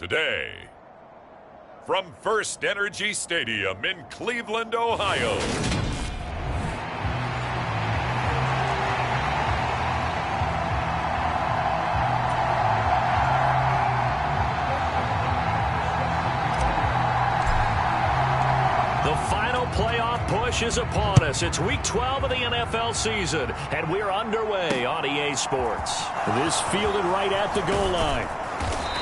today. From First Energy Stadium in Cleveland, Ohio. The final playoff push is upon us. It's Week 12 of the NFL season, and we're underway on EA Sports. This fielded right at the goal line.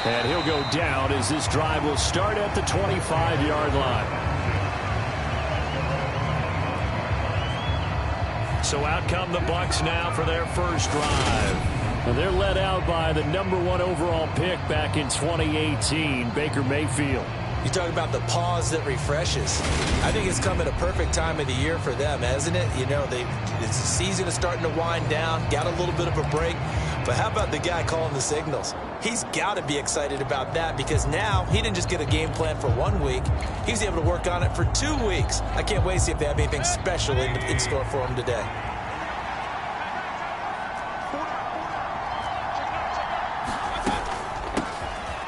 And he'll go down as this drive will start at the 25-yard line. So out come the Bucs now for their first drive. And they're led out by the #1 overall pick back in 2018, Baker Mayfield. You talk about the pause that refreshes. I think it's come at a perfect time of the year for them, hasn't it? You know, the season is starting to wind down, got a little bit of a break. But how about the guy calling the signals? He's got to be excited about that because now he didn't just get a game plan for 1 week. He's able to work on it for 2 weeks. I can't wait to see if they have anything special in store for him today.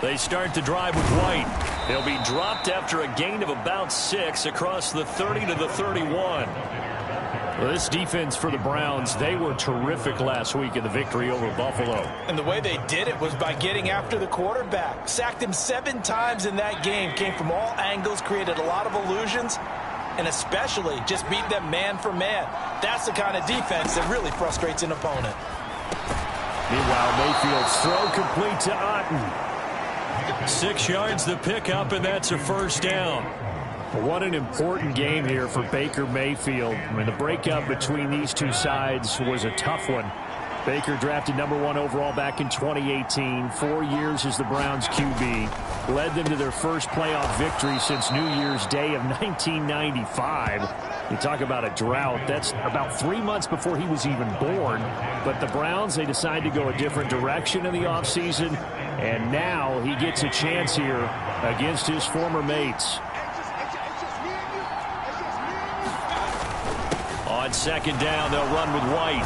They start the drive with White. They'll be dropped after a gain of about 6 across the 30 to the 31. Well, this defense for the Browns, they were terrific last week in the victory over Buffalo. And the way they did it was by getting after the quarterback. Sacked him 7 times in that game. Came from all angles, created a lot of illusions, and especially just beat them man for man. That's the kind of defense that really frustrates an opponent. Meanwhile, Mayfield's throw complete to Otten. 6 yards the pickup, and that's a first down. What an important game here for Baker Mayfield. I mean, the breakup between these two sides was a tough one. Baker drafted #1 overall back in 2018. 4 years as the Browns QB. Led them to their first playoff victory since New Year's Day of 1995. You talk about a drought. That's about 3 months before he was even born. But the Browns, they decided to go a different direction in the offseason. And now he gets a chance here against his former mates. On second down, they'll run with White.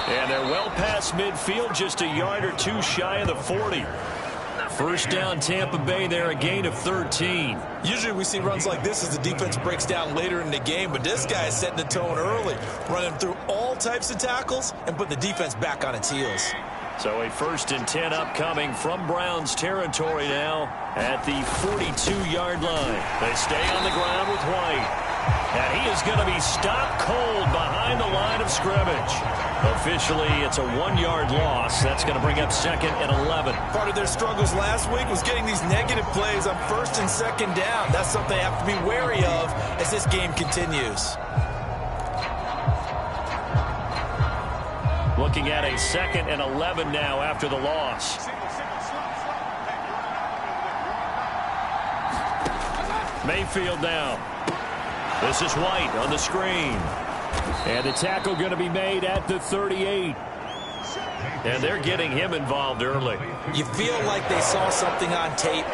And they're well past midfield, just a yard or 2 shy of the 40. First down, Tampa Bay there, a gain of 13. Usually we see runs like this as the defense breaks down later in the game, but this guy is setting the tone early, running through all types of tackles and putting the defense back on its heels. So a 1st and 10 upcoming from Browns territory now at the 42-yard line. They stay on the ground with White. And he is going to be stopped cold behind the line of scrimmage. Officially, it's a 1-yard loss. That's going to bring up 2nd and 11. Part of their struggles last week was getting these negative plays on 1st and 2nd down. That's something they have to be wary of as this game continues. Looking at a 2nd and 11 now after the loss. Mayfield down. This is White on the screen. And the tackle going to be made at the 38. And they're getting him involved early. You feel like they saw something on tape,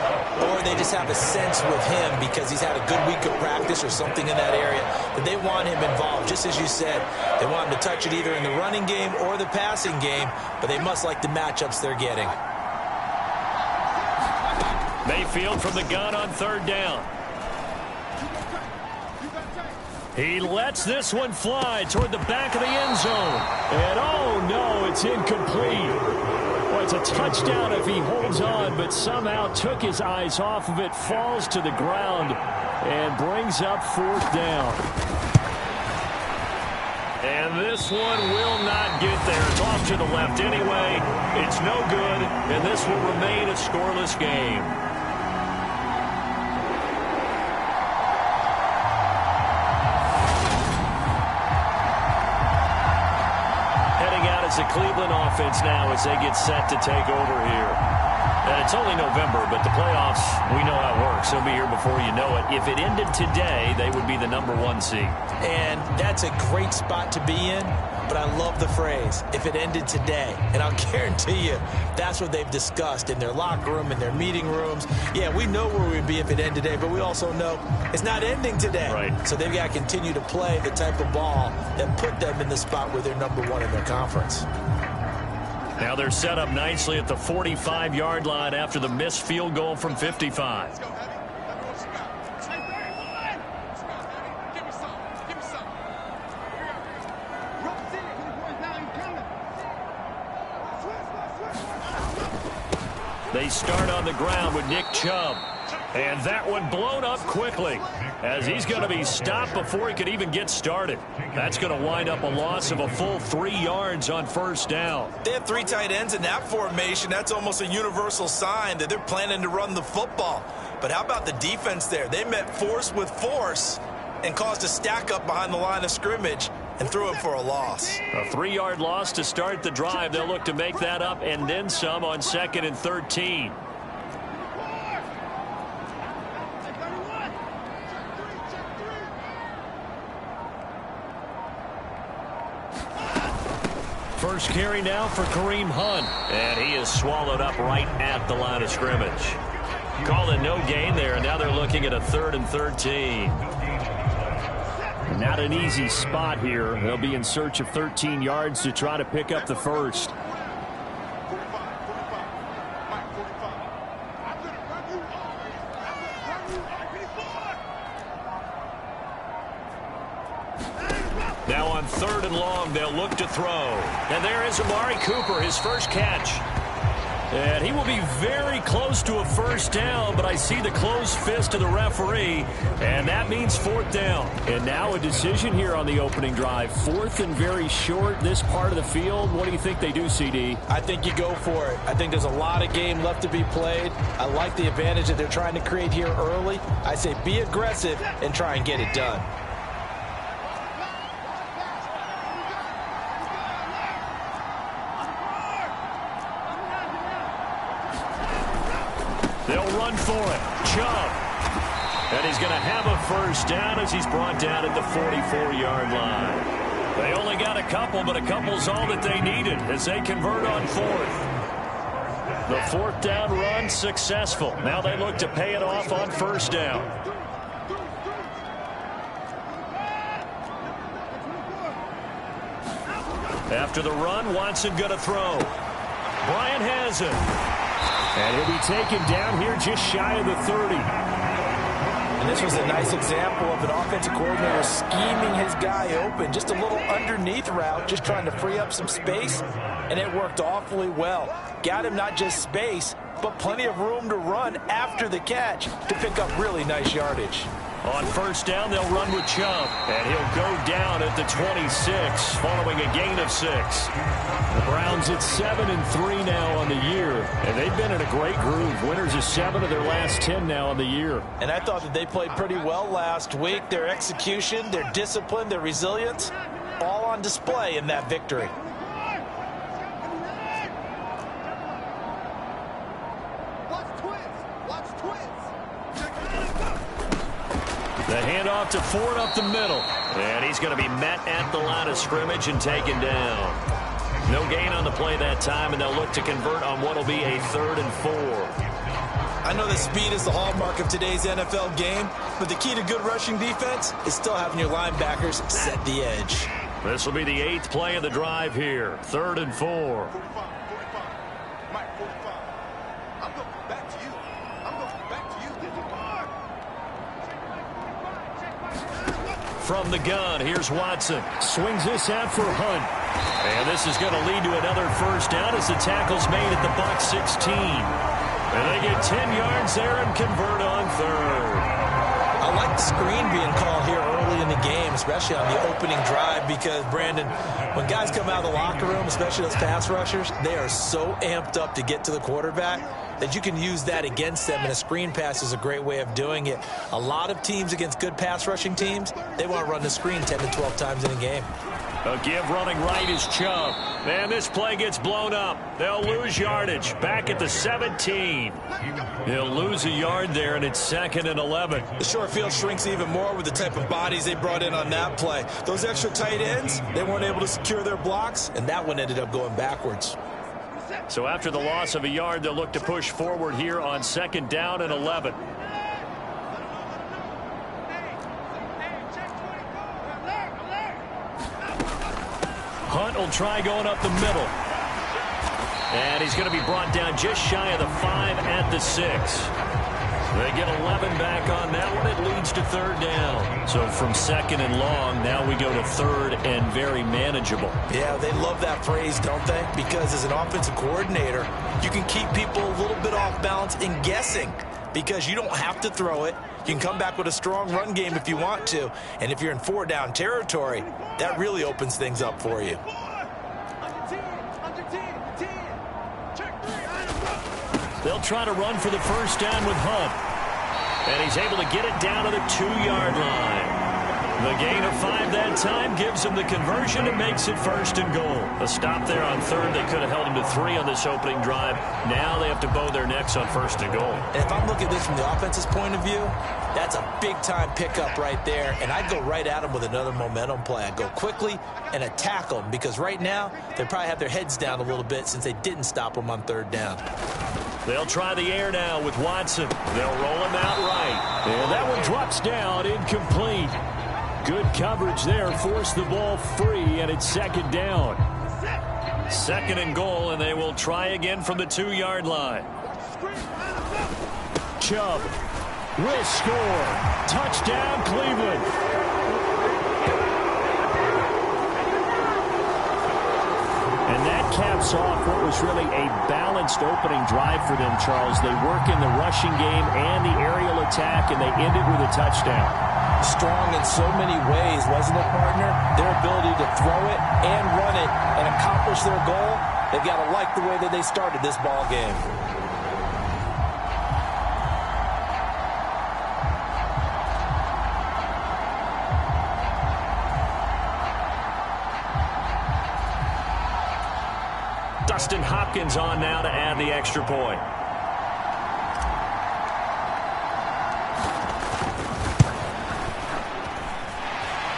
or they just have a sense with him because he's had a good week of practice or something in that area that they want him involved. Just as you said, they want him to touch it either in the running game or the passing game, but they must like the matchups they're getting. Mayfield from the gun on 3rd down. He lets this one fly toward the back of the end zone. And oh no, it's incomplete. Well, it's a touchdown if he holds on, but somehow took his eyes off of it, falls to the ground, and brings up 4th down. And this one will not get there. It's off to the left anyway. It's no good, and this will remain a scoreless game. The Cleveland offense now as they get set to take over here. And it's only November, but the playoffs, we know how it works. They'll be here before you know it. If it ended today, they would be the #1 seed. And that's a great spot to be in, but I love the phrase, if it ended today. And I'll guarantee you, that's what they've discussed in their locker room, in their meeting rooms. Yeah, we know where we'd be if it ended today, but we also know it's not ending today. Right. So they've got to continue to play the type of ball that put them in the spot where they're #1 in their conference. Now they're set up nicely at the 45-yard line after the missed field goal from 55. They start on the ground with Nick Chubb. And that one blown up quickly as he's going to be stopped before he could even get started. That's going to wind up a loss of a full 3 yards on first down. They have 3 tight ends in that formation. That's almost a universal sign that they're planning to run the football. But how about the defense there? They met force with force and caused a stack up behind the line of scrimmage and threw him for a loss. A 3-yard loss to start the drive. They'll look to make that up and then some on 2nd and 13. First carry now for Kareem Hunt. And he is swallowed up right at the line of scrimmage. Calling no gain there, and now they're looking at a 3rd and 13. Not an easy spot here. They'll be in search of 13 yards to try to pick up the first. Now on 3rd and long, they'll look to throw. And there is Amari Cooper, his first catch. And he will be very close to a first down, but I see the closed fist of the referee, and that means 4th down. And now a decision here on the opening drive. 4th and very short, this part of the field. What do you think they do, CD? I think you go for it. I think there's a lot of game left to be played. I like the advantage that they're trying to create here early. I say be aggressive and try and get it done. They'll run for it. Chubb. And he's going to have a first down as he's brought down at the 44-yard line. They only got a couple, but a couple's all that they needed as they convert on 4th. The 4th down run successful. Now they look to pay it off on first down. After the run, Watson going to throw. Bryant has it. And he'll be taken down here just shy of the 30. And this was a nice example of an offensive coordinator scheming his guy open. Just a little underneath route, just trying to free up some space. And it worked awfully well. Got him not just space, but plenty of room to run after the catch to pick up really nice yardage. On first down, they'll run with Chubb. And he'll go down at the 26, following a gain of 6. The Browns at 7-3 now on the year. And they've been in a great groove. Winners of 7 of their last 10 now on the year. And I thought that they played pretty well last week. Their execution, their discipline, their resilience, all on display in that victory. The handoff to Ford up the middle. And he's going to be met at the line of scrimmage and taken down. No gain on the play that time, and they'll look to convert on what will be a 3rd and 4. I know that speed is the hallmark of today's NFL game, but the key to good rushing defense is still having your linebackers set the edge. This will be the 8th play of the drive here. 3rd and 4. From the gun, here's Watson. Swings this out for Hunt. And this is going to lead to another first down as the tackle's made at the Bucs 16. And they get 10 yards there and convert on 3rd. I like the screen being called here early in the game, especially on the opening drive, because, Brandon, when guys come out of the locker room, especially those pass rushers, they are so amped up to get to the quarterback that you can use that against them, and a screen pass is a great way of doing it. A lot of teams against good pass rushing teams, they want to run the screen 10 to 12 times in a game. A give running right is Chubb. And this play gets blown up. They'll lose yardage. Back at the 17. They'll lose a yard there, and it's 2nd and 11. The short field shrinks even more with the type of bodies they brought in on that play. Those extra tight ends, they weren't able to secure their blocks, and that one ended up going backwards. So after the loss of a yard, they'll look to push forward here on 2nd down and 11. Hunt will try going up the middle. And he's going to be brought down just shy of the 5 at the 6. They get 11 back on that one. It leads to 3rd down. So from 2nd and long, now we go to 3rd and very manageable. Yeah, they love that phrase, don't they? Because as an offensive coordinator, you can keep people a little bit off balance and guessing because you don't have to throw it. You can come back with a strong run game if you want to. And if you're in 4-down territory, that really opens things up for you. They'll try to run for the 1st down with Hunt. And he's able to get it down to the 2-yard line. The gain of 5 that time gives him the conversion and makes it 1st and goal. A stop there on 3rd. They could have held him to 3 on this opening drive. Now they have to bow their necks on 1st and goal. And if I'm looking at this from the offense's point of view, that's a big-time pickup right there. And I'd go right at him with another momentum play. I'd go quickly and attack them because right now they probably have their heads down a little bit since they didn't stop them on 3rd down. They'll try the air now with Watson. They'll roll him out right. And that one drops down, incomplete. Good coverage there, forced the ball free, and it's 2nd down. 2nd and goal, and they will try again from the 2-yard line. Chubb will score. Touchdown, Cleveland. And that caps off what was really a balanced opening drive for them, Charles. They work in the rushing game and the aerial attack, and they end it with a touchdown. Strong in so many ways, wasn't it, partner? Their ability to throw it and run it and accomplish their goal, they've got to like the way that they started this ball game. Dustin Hopkins on now to add the extra point.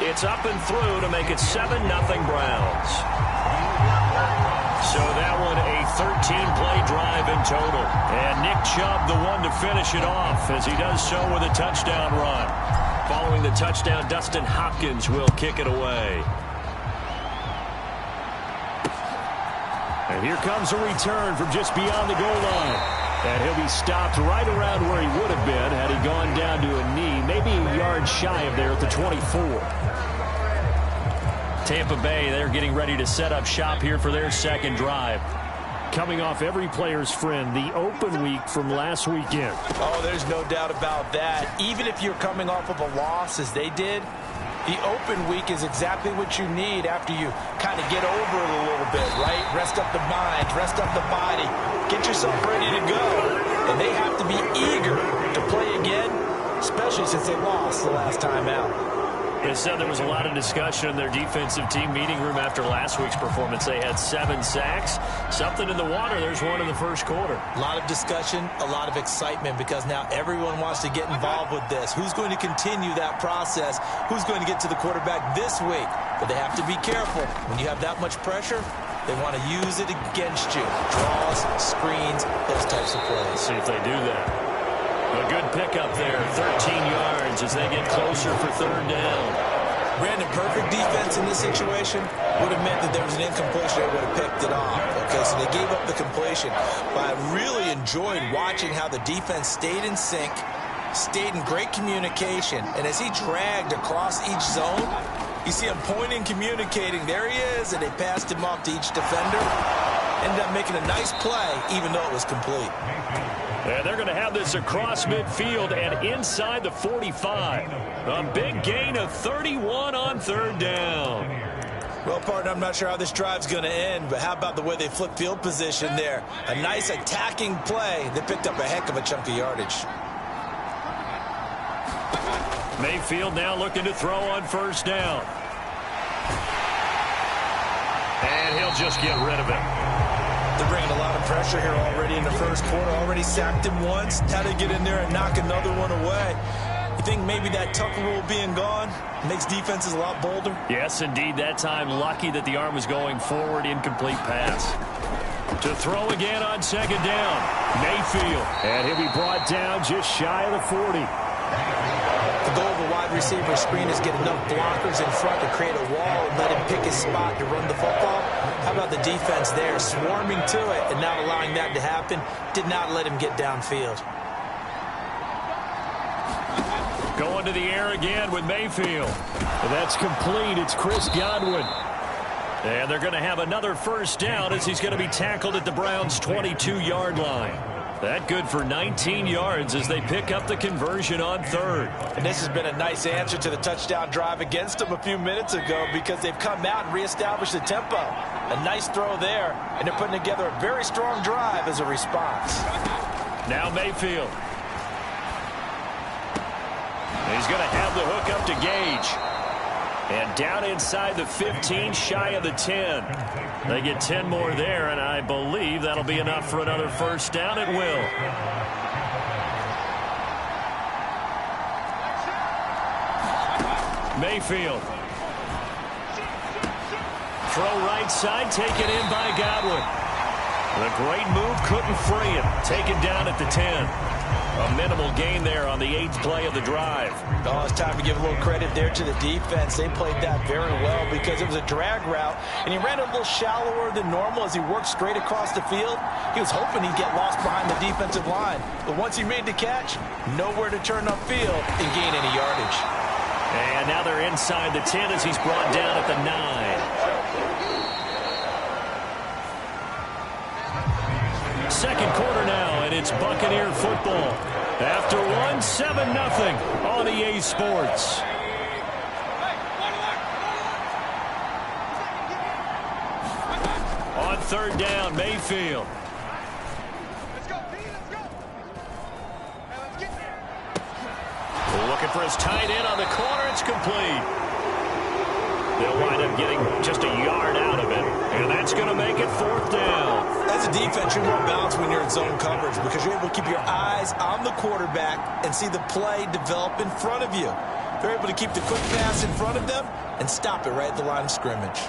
It's up and through to make it 7-0 Browns. So that one a 13-play drive in total. And Nick Chubb the one to finish it off as he does so with a touchdown run. Following the touchdown, Dustin Hopkins will kick it away. And here comes a return from just beyond the goal line. And he'll be stopped right around where he would have been had he gone down to a knee, maybe a yard shy of there at the 24. Tampa Bay, they're getting ready to set up shop here for their 2nd drive. Coming off every player's friend, the open week from last weekend. Oh, there's no doubt about that. Even if you're coming off of a loss as they did, the open week is exactly what you need after you kind of get over it a little bit, right? Rest up the mind, rest up the body, get yourself ready to go. And they have to be eager to play again, especially since they lost the last time out. They said there was a lot of discussion in their defensive team meeting room after last week's performance. They had 7 sacks. Something in the water. There's one in the 1st quarter. A lot of discussion, a lot of excitement because now everyone wants to get involved with this. Who's going to continue that process? Who's going to get to the quarterback this week? But they have to be careful. When you have that much pressure, they want to use it against you. Draws, screens, those types of plays. See if they do that. A good pickup there, 13 yards as they get closer for 3rd down. Brandon, perfect defense in this situation would have meant that there was an incompletion. They would have picked it off. Okay, so they gave up the completion. But I really enjoyed watching how the defense stayed in sync, stayed in great communication. And as he dragged across each zone, you see him pointing, communicating. There he is, and they passed him off to each defender. Ended up making a nice play, even though it was complete. And they're going to have this across midfield and inside the 45. A big gain of 31 on 3rd down. Well, partner, I'm not sure how this drive's going to end, but how about the way they flip field position there? A nice attacking play. They picked up a heck of a chunk of yardage. Mayfield now looking to throw on 1st down. And he'll just get rid of it. They're bringing a lot of pressure here already in the 1st quarter. Already sacked him once. Now to get in there and knock another one away. You think maybe that Tucker rule being gone makes defenses a lot bolder? Yes, indeed. That time lucky that the arm was going forward. Incomplete pass. To throw again on 2nd down. Mayfield. And he'll be brought down just shy of the 40. The goal of a wide receiver screen is get enough blockers in front to create a wall and let him pick his spot to run the football. How about the defense there, swarming to it and not allowing that to happen? Did not let him get downfield. Going to the air again with Mayfield. That's complete. It's Chris Godwin. And they're going to have another first down as he's going to be tackled at the Browns' 22-yard line. That good for 19 yards as they pick up the conversion on third. And this has been a nice answer to the touchdown drive against them a few minutes ago because they've come out and reestablished the tempo. A nice throw there, and they're putting together a very strong drive as a response. Now Mayfield. He's going to have the hook up to Gage. And down inside the 15, shy of the 10. They get 10 more there, and I believe that'll be enough for another first down. It will. Mayfield. Throw right side, taken in by Godwin. The great move, couldn't free him. Taken down at the 10. A minimal gain there on the 8th play of the drive. Oh, it's time to give a little credit there to the defense. They played that very well because it was a drag route, and he ran a little shallower than normal as he worked straight across the field. He was hoping he'd get lost behind the defensive line, but once he made the catch, nowhere to turn upfield and gain any yardage. And now they're inside the 10 as he's brought down at the 9. Second quarter now, and it's Buccaneer football. After one, 7-0 on EA Sports. On third down, Mayfield. Looking for his tight end on the corner. It's complete. They'll wind up getting just a yard out of it, and that's going to make it fourth down. As a defense, you're more balanced when you're in zone coverage because you're able to keep your eyes on the quarterback and see the play develop in front of you. They're able to keep the quick pass in front of them and stop it right at the line of scrimmage.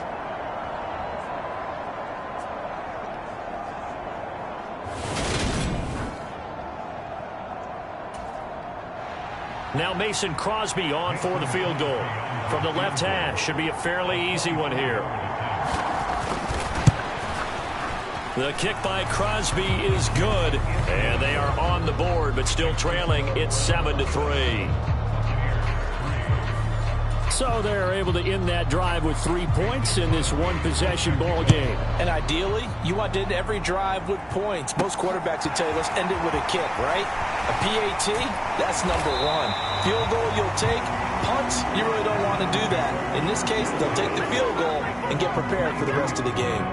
Now Mason Crosby on for the field goal. From the left hash, should be a fairly easy one here. The kick by Crosby is good, and they are on the board, but still trailing. It's 7-3. So they're able to end that drive with 3 points in this one-possession ball game. And ideally, you want to end every drive with points. Most quarterbacks would tell you, let's end it with a kick, right? A PAT, that's number one. Field goal, you'll take. Punts, you really don't want to do that. In this case, they'll take the field goal and get prepared for the rest of the game.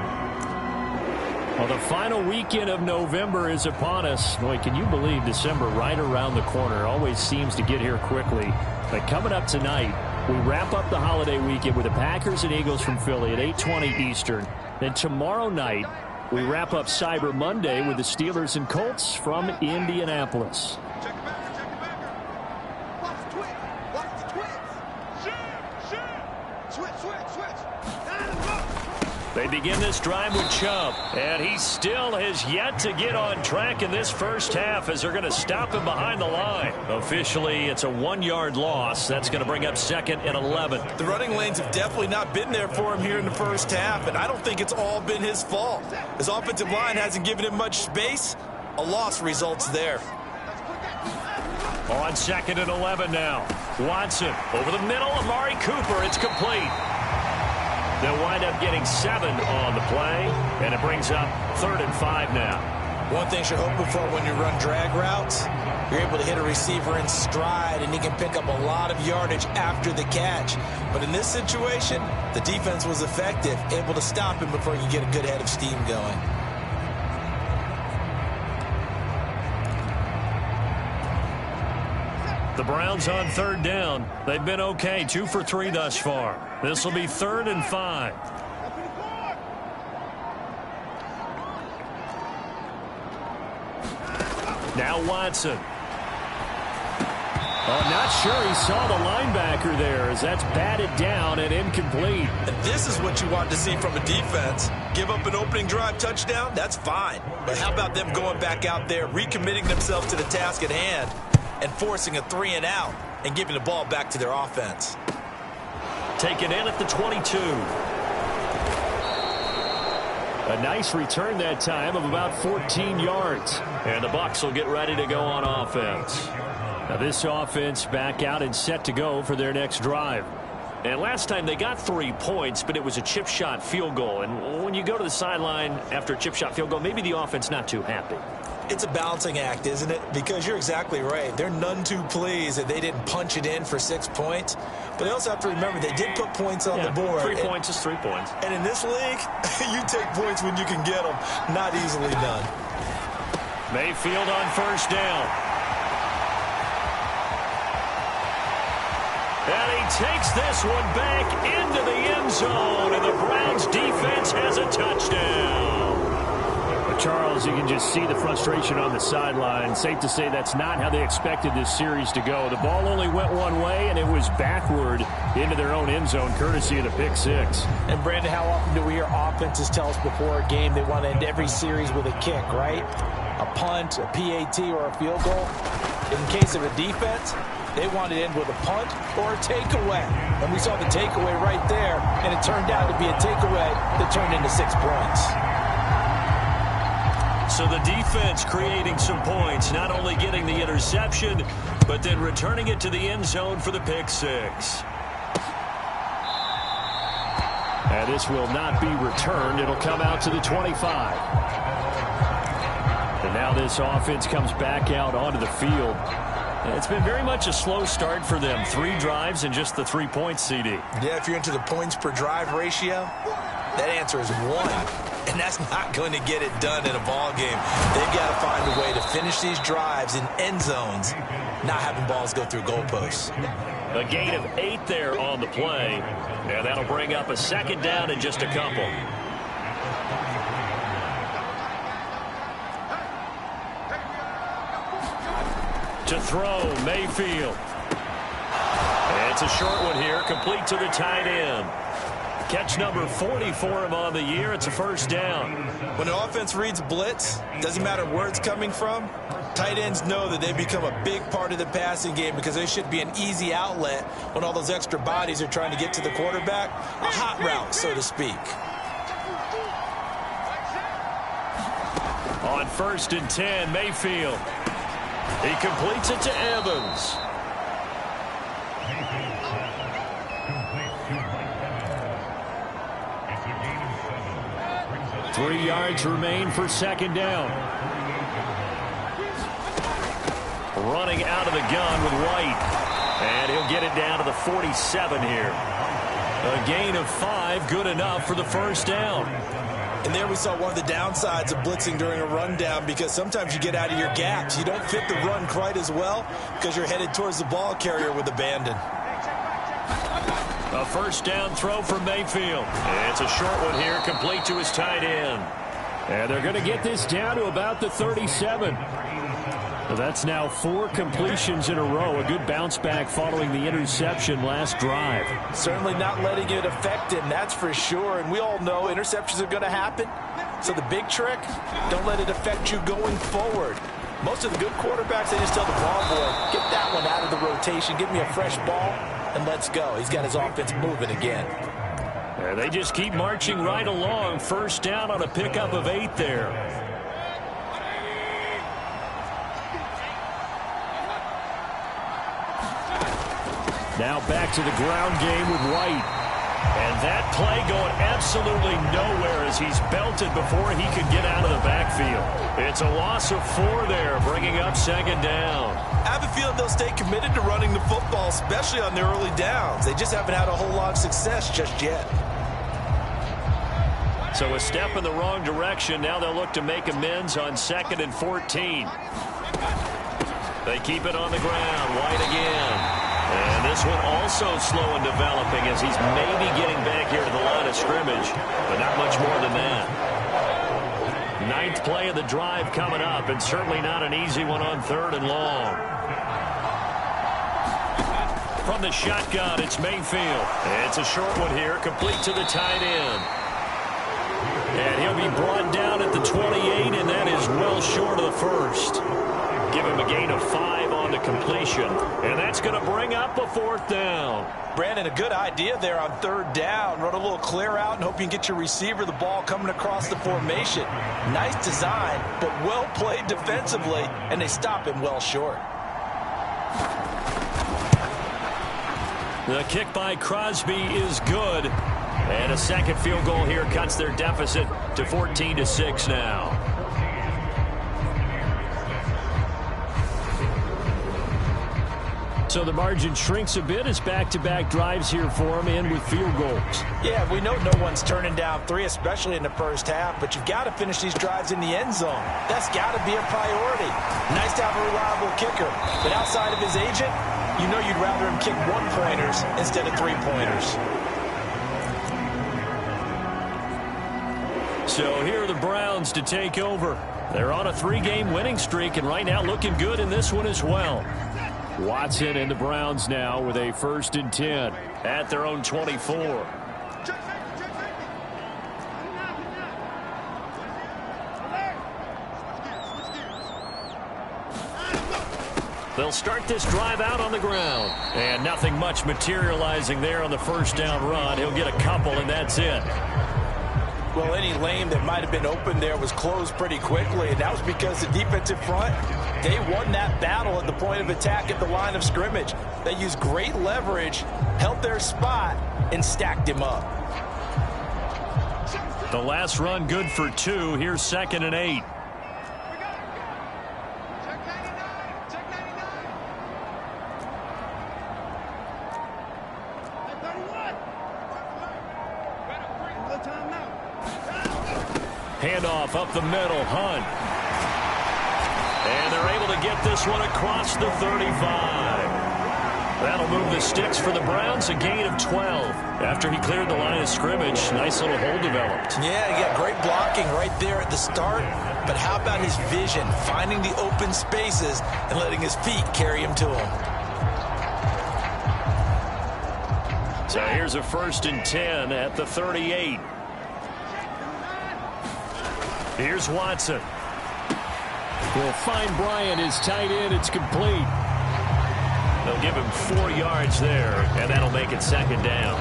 Well, the final weekend of November is upon us. Boy, can you believe December right around the corner? Always seems to get here quickly. But coming up tonight, we wrap up the holiday weekend with the Packers and Eagles from Philly at 8:20 Eastern. Then tomorrow night, we wrap up Cyber Monday with the Steelers and Colts from Indianapolis. They begin this drive with Chubb, and he still has yet to get on track in this first half as they're going to stop him behind the line. Officially, it's a 1-yard loss. That's going to bring up 2nd and 11. The running lanes have definitely not been there for him here in the first half, and I don't think it's all been his fault. His offensive line hasn't given him much space. A loss results there. On 2nd and 11 now. Watson over the middle. Amari Cooper. It's complete. They'll wind up getting 7 on the play, and it brings up 3rd and 5 now. One thing you're hoping for when you run drag routes, you're able to hit a receiver in stride, and he can pick up a lot of yardage after the catch. But in this situation, the defense was effective, able to stop him before he could get a good head of steam going. The Browns on 3rd down. They've been okay, 2 for 3 thus far. This will be 3rd and 5. Now Watson. I'm not sure he saw the linebacker there as that's batted down and incomplete. And this is what you want to see from a defense. Give up an opening drive touchdown, that's fine. But how about them going back out there, recommitting themselves to the task at hand, and forcing a 3-and-out and giving the ball back to their offense. Taken in at the 22. A nice return that time of about 14 yards. And the Bucs will get ready to go on offense. Now this offense back out and set to go for their next drive. And last time they got 3 points, but it was a chip shot field goal. And when you go to the sideline after a chip shot field goal, maybe the offense not too happy. It's a balancing act, isn't it? Because you're exactly right. They're none too pleased that they didn't punch it in for 6 points. But they also have to remember they did put points on the board. 3 points is 3 points. And in this league, you take points when you can get them. Not easily done. Mayfield on first down. And he takes this one back into the end zone. And the Browns defense has a touchdown. Charles, you can just see the frustration on the sideline. Safe to say that's not how they expected this series to go. The ball only went one way, and it was backward into their own end zone, courtesy of the pick six. And, Brandon, how often do we hear offenses tell us before a game they want to end every series with a kick, right? A punt, a PAT, or a field goal. In case of a defense, they want to end with a punt or a takeaway. And we saw the takeaway right there, and it turned out to be a takeaway that turned into 6 points. So the defense creating some points, not only getting the interception, but then returning it to the end zone for the pick six. And this will not be returned. It'll come out to the 25. And now this offense comes back out onto the field. It's been very much a slow start for them. 3 drives and just the 3 points, CD. Yeah, if you're into the points per drive ratio, that answer is 1. And that's not going to get it done in a ball game. They've got to find a way to finish these drives in end zones, not having balls go through goalposts. A gain of 8 there on the play. And that'll bring up a second down in just a couple. To throw, Mayfield. And it's a short one here, complete to the tight end. Catch number 40 for him on the year. It's a first down. When an offense reads blitz, doesn't matter where it's coming from, tight ends know that they become a big part of the passing game because they should be an easy outlet when all those extra bodies are trying to get to the quarterback. A hot route, so to speak. On 1st and 10, Mayfield. He completes it to Evans. 3 yards remain for second down. Running out of the gun with White. And he'll get it down to the 47 here. A gain of 5, good enough for the first down. And there we saw one of the downsides of blitzing during a rundown because sometimes you get out of your gaps. You don't fit the run quite as well because you're headed towards the ball carrier with abandon. A first down throw for Mayfield. It's a short one here, complete to his tight end. And they're going to get this down to about the 37. That's now 4 completions in a row. A good bounce back following the interception last drive. Certainly not letting it affect him, that's for sure. And we all know interceptions are going to happen. So the big trick, don't let it affect you going forward. Most of the good quarterbacks, they just tell the ball boy, get that one out of the rotation, give me a fresh ball, and let's go. He's got his offense moving again. And they just keep marching right along. First down on a pickup of 8 there. Now back to the ground game with White. And that play going absolutely nowhere as he's belted before he could get out of the backfield. It's a loss of 4 there, bringing up second down. I have a feeling they'll stay committed to running the football, especially on their early downs. They just haven't had a whole lot of success just yet. So a step in the wrong direction. Now they'll look to make amends on 2nd and 14. They keep it on the ground. White again. And this one also slow in developing as he's maybe getting back here to the line of scrimmage, but not much more than that. 9th play of the drive coming up, and certainly not an easy one on 3rd and long. From the shotgun, it's Mayfield. It's a short one here, complete to the tight end. And he'll be brought down at the 28, and that is well short of the first. give him a gain of 5 on the completion. And that's going to bring up a 4th down. Brandon, a good idea there on 3rd down. Run a little clear out and hope you can get your receiver the ball coming across the formation. Nice design, but well played defensively, and they stop him well short. The kick by Crosby is good. And a second field goal here cuts their deficit to 14-6 now. So the margin shrinks a bit as back-to-back drives here for them and with field goals. Yeah, we know no one's turning down 3, especially in the first half, but you've got to finish these drives in the end zone. That's got to be a priority. Nice to have a reliable kicker, but outside of his agent, you know you'd rather him kick 1-pointers instead of 3-pointers. So here are the Browns to take over. They're on a 3-game winning streak, and right now looking good in this one as well. Watson and the Browns now with a 1st and 10 at their own 24. They'll start this drive out on the ground. And nothing much materializing there on the 1st down run. He'll get a couple, and that's it. Well, any lane that might have been open there was closed pretty quickly, and that was because the defensive front, they won that battle at the point of attack at the line of scrimmage. They used great leverage, held their spot, and stacked him up. The last run good for 2. Here's 2nd and 8. Handoff up the middle, Hunt. And they're able to get this one across the 35. That'll move the sticks for the Browns, a gain of 12. After he cleared the line of scrimmage, nice little hole developed. Yeah, he got great blocking right there at the start. But how about his vision, finding the open spaces and letting his feet carry him to him. So here's a 1st and 10 at the 38. Here's Watson. Will find Bryant, his tight end. It's complete. They'll give him 4 yards there, and that'll make it 2nd down.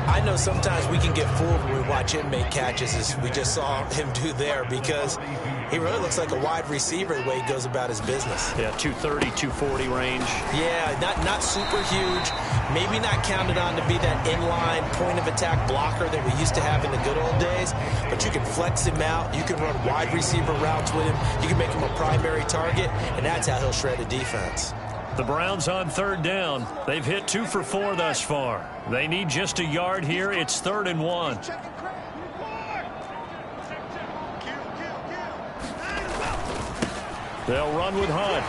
I know sometimes we can get fooled when we watch him make catches, as we just saw him do there, because he really looks like a wide receiver the way he goes about his business. Yeah, 230, 240 range. Yeah, not super huge. Maybe not counted on to be that inline point-of-attack blocker that we used to have in the good old days, but you can flex him out. You can run wide receiver routes with him. You can make him a primary target, and that's how he'll shred a defense. The Browns on 3rd down. They've hit 2 for 4 thus far. They need just a yard here. It's 3rd and 1. They'll run with Hunt.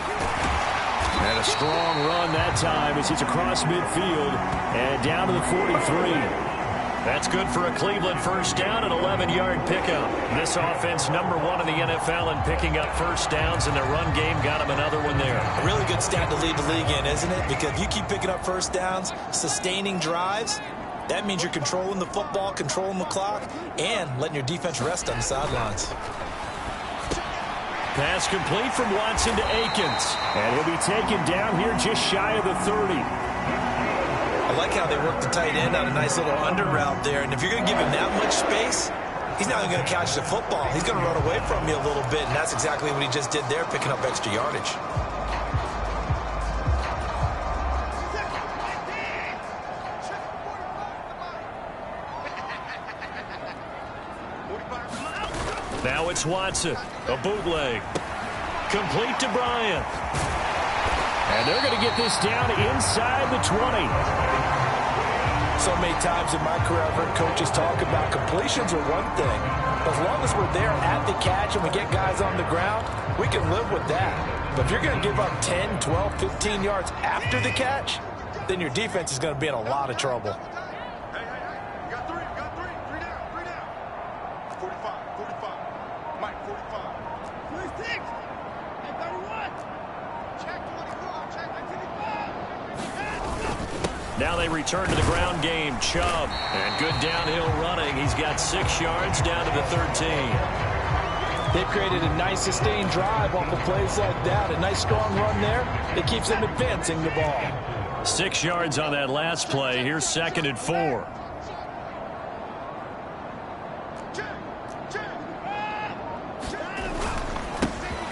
And a strong run that time as it's across midfield and down to the 43. That's good for a Cleveland 1st down, an 11-yard pickup. This offense #1 in the NFL in picking up 1st downs, and their run game got them another one there. A really good stat to lead the league in, isn't it? Because if you keep picking up 1st downs, sustaining drives, that means you're controlling the football, controlling the clock, and letting your defense rest on the sidelines. Pass complete from Watson to Akins. And he'll be taken down here just shy of the 30. I like how they work the tight end on a nice little under route there. And if you're going to give him that much space, he's not even going to catch the football. He's going to run away from you a little bit, and that's exactly what he just did there, picking up extra yardage. Now it's Watson, a bootleg. Complete to Bryant. And they're going to get this down inside the 20. So many times in my career, I've heard coaches talk about completions are one thing. But as long as we're there at the catch and we get guys on the ground, we can live with that. But if you're going to give up 10, 12, 15 yards after the catch, then your defense is going to be in a lot of trouble. Now they return to the ground game. Chubb, and good downhill running. He's got 6 yards down to the 13. They've created a nice sustained drive off of plays like that. A nice strong run there that keeps them advancing the ball. 6 yards on that last play. Here's 2nd and 4.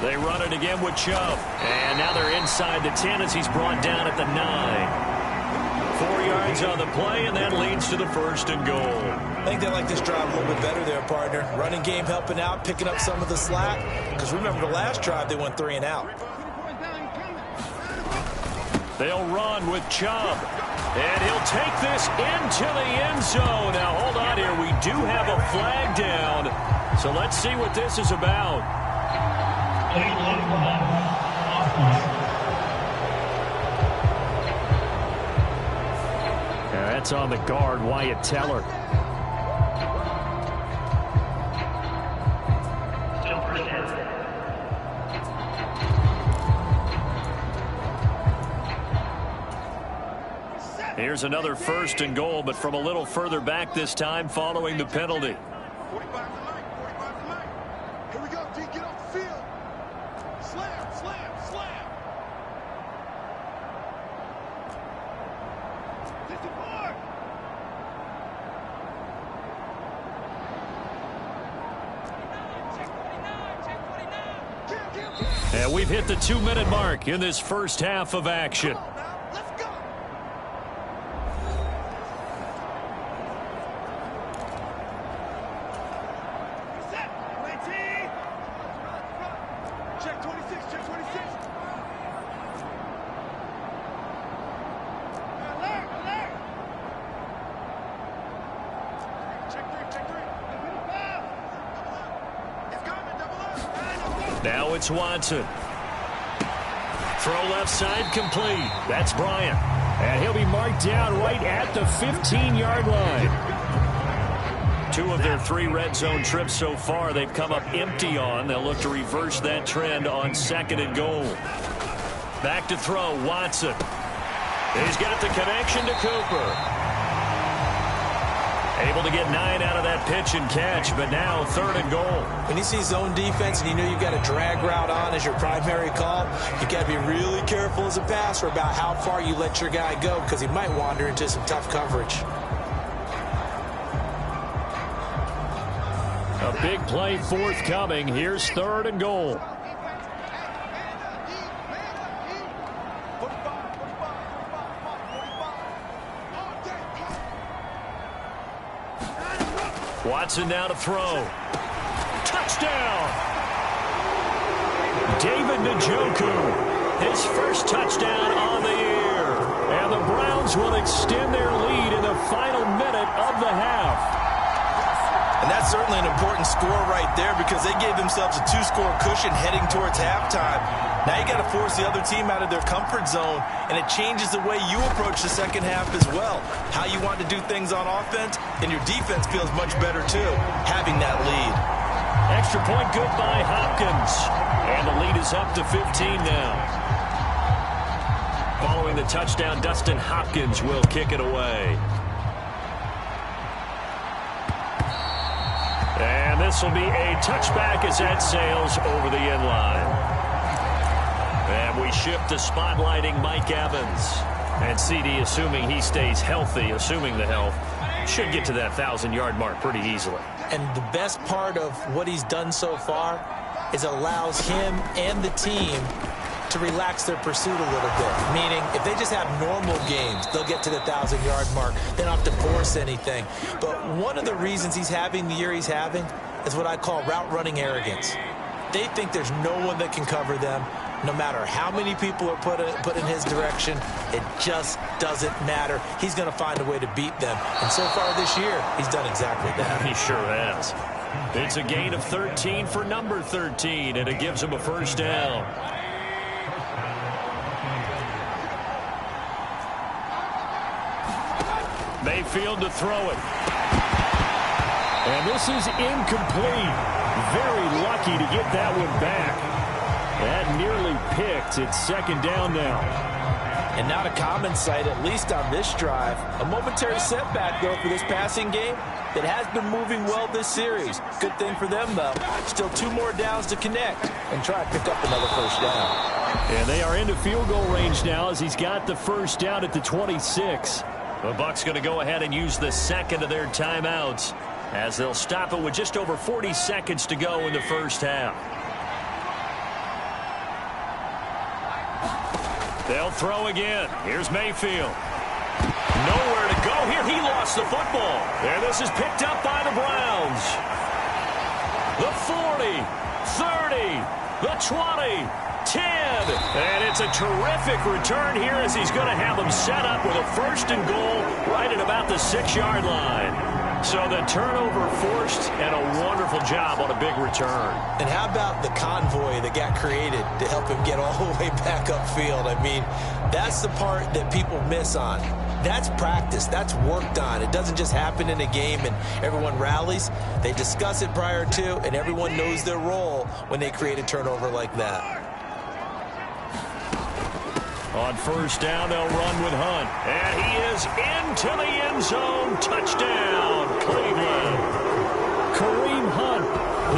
They run it again with Chubb. And now they're inside the 10 as he's brought down at the 9. 4 yards on the play, and that leads to the 1st and goal. I think they like this drive a little bit better there, partner. Running game helping out, picking up some of the slack. Because remember the last drive, they went 3 and out. They'll run with Chubb. And he'll take this into the end zone. Now, hold on here. We do have a flag down. So let's see what this is about. That's on the guard, Wyatt Teller. Here's another 1st and goal, but from a little further back this time following the penalty. 45 to Mike. Here we go, D. Get off the field. Slam, slam, slam. 54. And we've hit the 2-minute mark in this first half of action. Now it's Watson. Throw left side complete. That's Bryant. And he'll be marked down right at the 15-yard line. 2 of their 3 red zone trips so far they've come up empty on. They'll look to reverse that trend on 2nd and goal. Back to throw, Watson. He's got the connection to Cooper. Able to get 9 out of that pitch and catch, but now 3rd and goal. When you see zone defense and you know you've got a drag route on as your primary call, you've got to be really careful as a passer about how far you let your guy go because he might wander into some tough coverage. A big play forthcoming. Here's 3rd and goal. Watson now to throw. Touchdown! David Njoku, his first touchdown on the year. And the Browns will extend their lead in the final minute of the half. And that's certainly an important score right there because they gave themselves a 2-score cushion heading towards halftime. Now you got to force the other team out of their comfort zone, and it changes the way you approach the second half as well. How you want to do things on offense, and your defense feels much better too, having that lead. Extra point good by Hopkins. And the lead is up to 15 now. Following the touchdown, Dustin Hopkins will kick it away. And this will be a touchback as that sails over the end line. And we shift to spotlighting Mike Evans. And CD, assuming he stays healthy, assuming the health, should get to that 1,000-yard mark pretty easily. And the best part of what he's done so far is allows him and the team to relax their pursuit a little bit. Meaning, if they just have normal games, they'll get to the 1,000-yard mark. They don't have to force anything. But one of the reasons he's having the year he's having is what I call route running arrogance. They think there's no one that can cover them. No matter how many people are put in his direction, it just doesn't matter. He's going to find a way to beat them. And so far this year, he's done exactly that. He sure has. It's a gain of 13 for number 13, and it gives him a first down. Mayfield to throw it. And this is incomplete. Very lucky to get that one back. That nearly picked. It's second down now. And not a common sight, at least on this drive. A momentary setback, though, for this passing game that has been moving well this series. Good thing for them, though. Still 2 more downs to connect and try to pick up another first down. And they are into field goal range now as he's got the first down at the 26. The Bucs going to go ahead and use the second of their timeouts as they'll stop it with just over 40 seconds to go in the first half. They'll throw again. Here's Mayfield. Nowhere to go here. He lost the football. And this is picked up by the Browns. The 40, 30, the 20, 10. And it's a terrific return here as he's going to have them set up with a first and goal right at about the 6-yard line. So the turnover forced and a wonderful job on a big return. And how about the convoy that got created to help him get all the way back upfield? I mean, that's the part that people miss on. That's practice. That's worked on. It doesn't just happen in a game and everyone rallies. They discuss it prior to, and everyone knows their role when they create a turnover like that. On first down, they'll run with Hunt. And he is into the end zone. Touchdown, Cleveland. Kareem Hunt,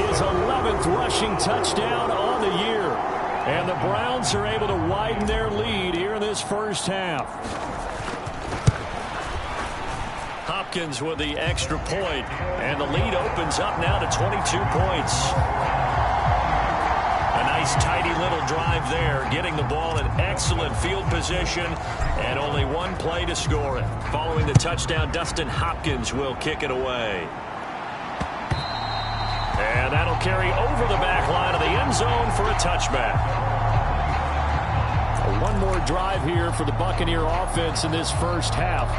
his 11th rushing touchdown on the year. And the Browns are able to widen their lead here in this first half. Hopkins with the extra point. And the lead opens up now to 22 points. A nice tidy little drive there, getting the ball in excellent field position, and only one play to score it. Following the touchdown, Dustin Hopkins will kick it away. And that'll carry over the back line of the end zone for a touchback. One more drive here for the Buccaneer offense in this first half.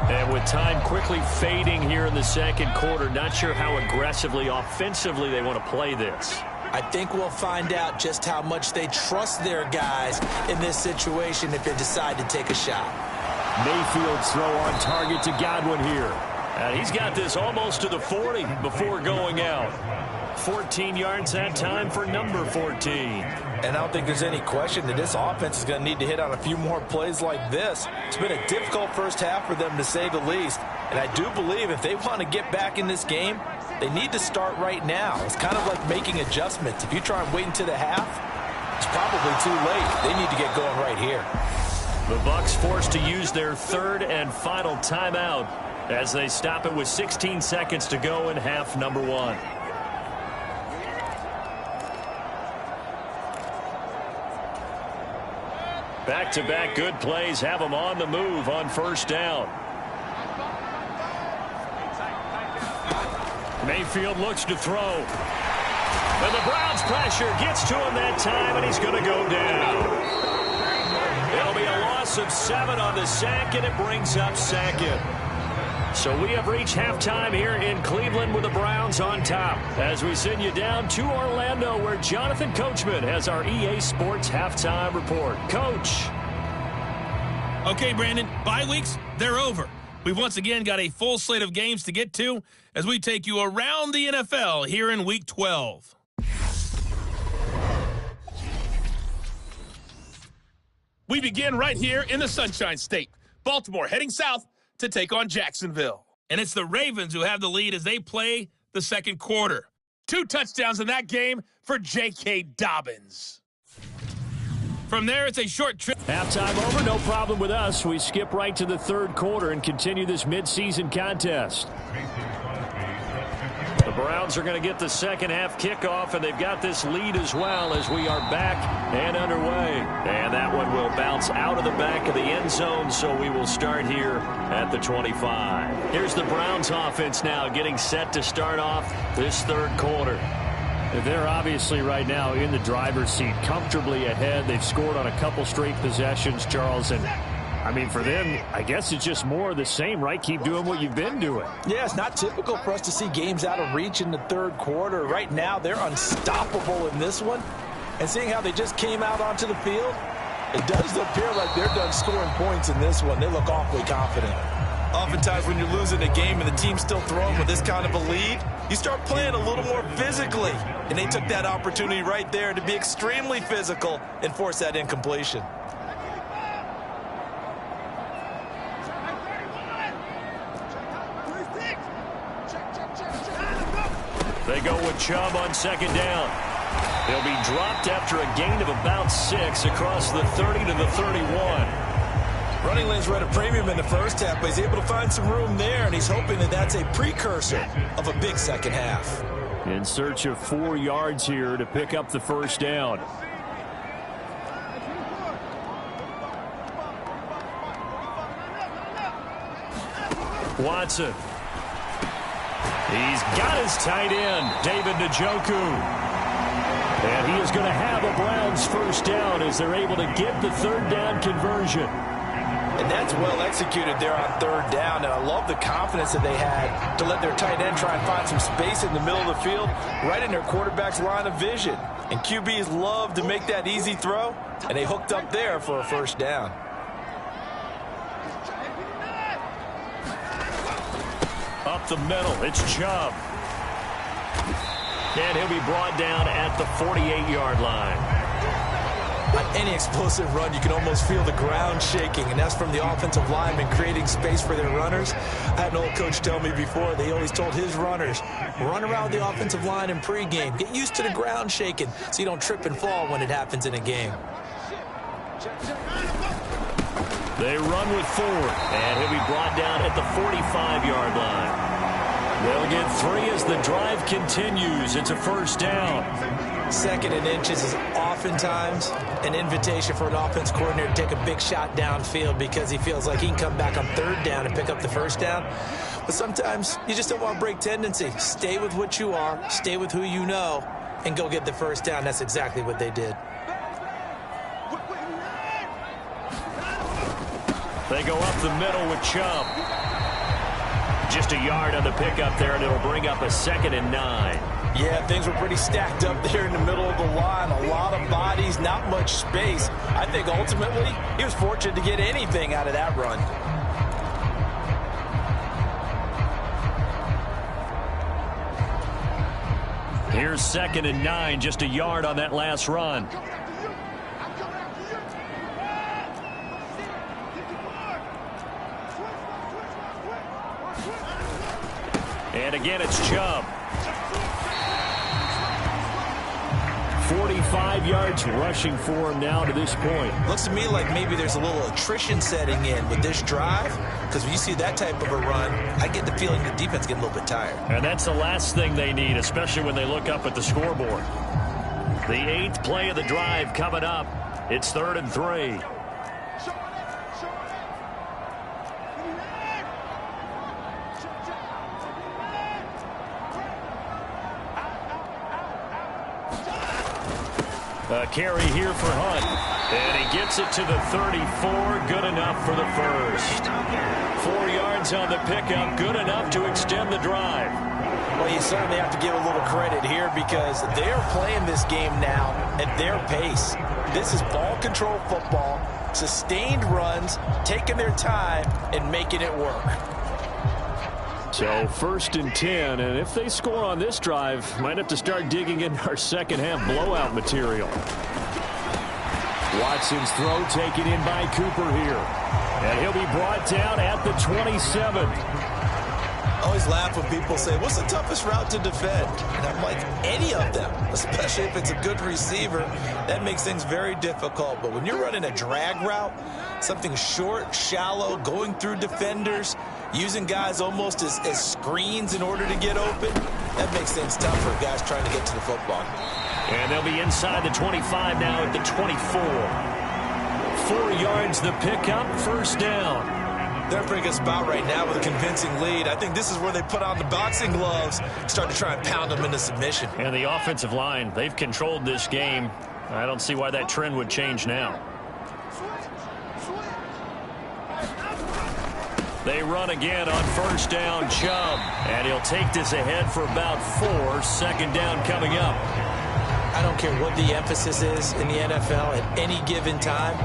And with time quickly fading here in the second quarter, not sure how aggressively, offensively they want to play this. I think we'll find out just how much they trust their guys in this situation if they decide to take a shot. Mayfield's throw on target to Godwin here. And he's got this almost to the 40 before going out. 14 yards that time for number 14. And I don't think there's any question that this offense is going to need to hit on a few more plays like this. It's been a difficult first half for them, to say the least. And I do believe if they want to get back in this game, they need to start right now. It's kind of like making adjustments. If you try and wait until the half, it's probably too late. They need to get going right here. The Bucs forced to use their third and final timeout as they stop it with 16 seconds to go in half number 1. Back-to-back good plays have them on the move on first down. Mayfield looks to throw. And the Browns pressure gets to him that time, and he's going to go down. It'll be a loss of 7 on the sack, and it brings up second. So we have reached halftime here in Cleveland with the Browns on top. As we send you down to Orlando, where Jonathan Coachman has our EA Sports halftime report. Coach. Okay, Brandon, bye weeks, they're over. We've once again got a full slate of games to get to as we take you around the NFL here in Week 12. We begin right here in the Sunshine State. Baltimore heading south to take on Jacksonville. And it's the Ravens who have the lead as they play the second quarter. 2 touchdowns in that game for J.K. Dobbins. From there, it's a short trip. Halftime over, no problem with us. We skip right to the third quarter and continue this midseason contest. The Browns are going to get the second half kickoff, and they've got this lead as well as we are back and underway. And that one will bounce out of the back of the end zone, so we will start here at the 25. Here's the Browns offense now getting set to start off this third quarter. They're obviously right now in the driver's seat, comfortably ahead. They've scored on a couple straight possessions, Charles. And, I mean, for them, I guess it's just more of the same, right? Keep doing what you've been doing. Yeah, it's not typical for us to see games out of reach in the third quarter. Right now, they're unstoppable in this one. And seeing how they just came out onto the field, it does appear like they're done scoring points in this one. They look awfully confident. Oftentimes when you're losing a game and the team's still throwing with this kind of a lead, you start playing a little more physically. And they took that opportunity right there to be extremely physical and force that incompletion. Chubb on second down. He'll be dropped after a gain of about 6 across the 30 to the 31. Running lanes were at a premium in the first half, but he's able to find some room there, and he's hoping that that's a precursor of a big second half. In search of 4 yards here to pick up the first down. Watson. He's got his tight end, David Njoku. And he is going to have a Browns first down as they're able to get the third down conversion. And that's well executed there on third down. And I love the confidence that they had to let their tight end try and find some space in the middle of the field, right in their quarterback's line of vision. And QBs love to make that easy throw, and they hooked up there for a first down. Up the middle, it's Chubb. And he'll be brought down at the 48-yard line. On any explosive run, you can almost feel the ground shaking, and that's from the offensive linemen creating space for their runners. I had an old coach tell me before, they always told his runners, run around the offensive line in pregame. Get used to the ground shaking so you don't trip and fall when it happens in a game. They run with Ford, and he'll be brought down at the 45-yard line. They'll get 3 as the drive continues. It's a first down. 2nd and inches is oftentimes an invitation for an offense coordinator to take a big shot downfield because he feels like he can come back on third down and pick up the first down. But sometimes you just don't want to break tendency. Stay with what you are, stay with who you know, and go get the first down. That's exactly what they did. They go up the middle with Chubb. Just a yard on the pickup there, and it'll bring up a 2nd and 9. Yeah, things were pretty stacked up there in the middle of the line. A lot of bodies, not much space. I think ultimately he was fortunate to get anything out of that run. Here's 2nd and 9, just a yard on that last run. And again, it's Chubb. 45 yards rushing for him now to this point. Looks to me like maybe there's a little attrition setting in with this drive, because when you see that type of a run, I get the feeling the defense getting a little bit tired. And that's the last thing they need, especially when they look up at the scoreboard. The 8th play of the drive coming up. It's 3rd and 3. A carry here for Hunt. And he gets it to the 34. Good enough for the first. 4 yards on the pickup. Good enough to extend the drive. Well, you certainly have to give a little credit here because they're playing this game now at their pace. This is ball control football, sustained runs, taking their time, and making it work. So 1st and 10, and if they score on this drive, might have to start digging into our second half blowout material. Watson's throw taken in by Cooper here. And he'll be brought down at the 27. I always laugh when people say, what's the toughest route to defend? And I'm like, any of them, especially if it's a good receiver. That makes things very difficult. But when you're running a drag route, something short, shallow, going through defenders, using guys almost as screens in order to get open, that makes things tough for guys trying to get to the football. And they'll be inside the 25 now at the 24. 4 yards the pickup, first down. They're in a pretty good spot right now with a convincing lead. I think this is where they put on the boxing gloves, start to try and pound them into submission. And the offensive line, they've controlled this game. I don't see why that trend would change now. They run again on first down, Chubb. And he'll take this ahead for about 4. 2nd down coming up. I don't care what the emphasis is in the NFL at any given time.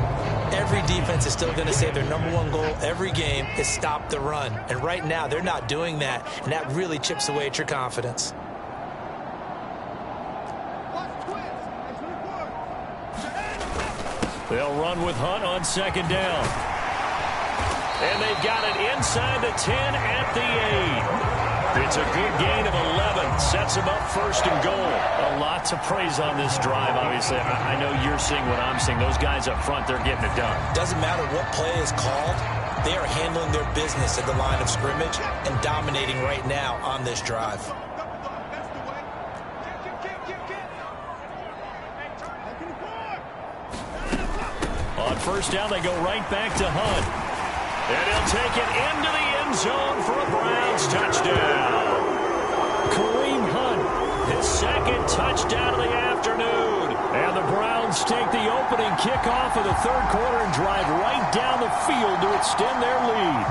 Every defense is still going to say their #1 goal every game is stop the run. And right now, they're not doing that, and that really chips away at your confidence. They'll run with Hunt on 2nd down. And they've got it inside the 10 at the 8. It's a good gain of 11. Sets him up first and goal. A lot to praise on this drive, obviously. I know you're seeing what I'm seeing. Those guys up front, they're getting it done. Doesn't matter what play is called. They are handling their business at the line of scrimmage and dominating right now on this drive. On first down, they go right back to Hunt. And he'll take it into the end zone for a Browns touchdown. Kareem Hunt, his second touchdown of the afternoon. And the Browns take the opening kickoff of the third quarter and drive right down the field to extend their lead.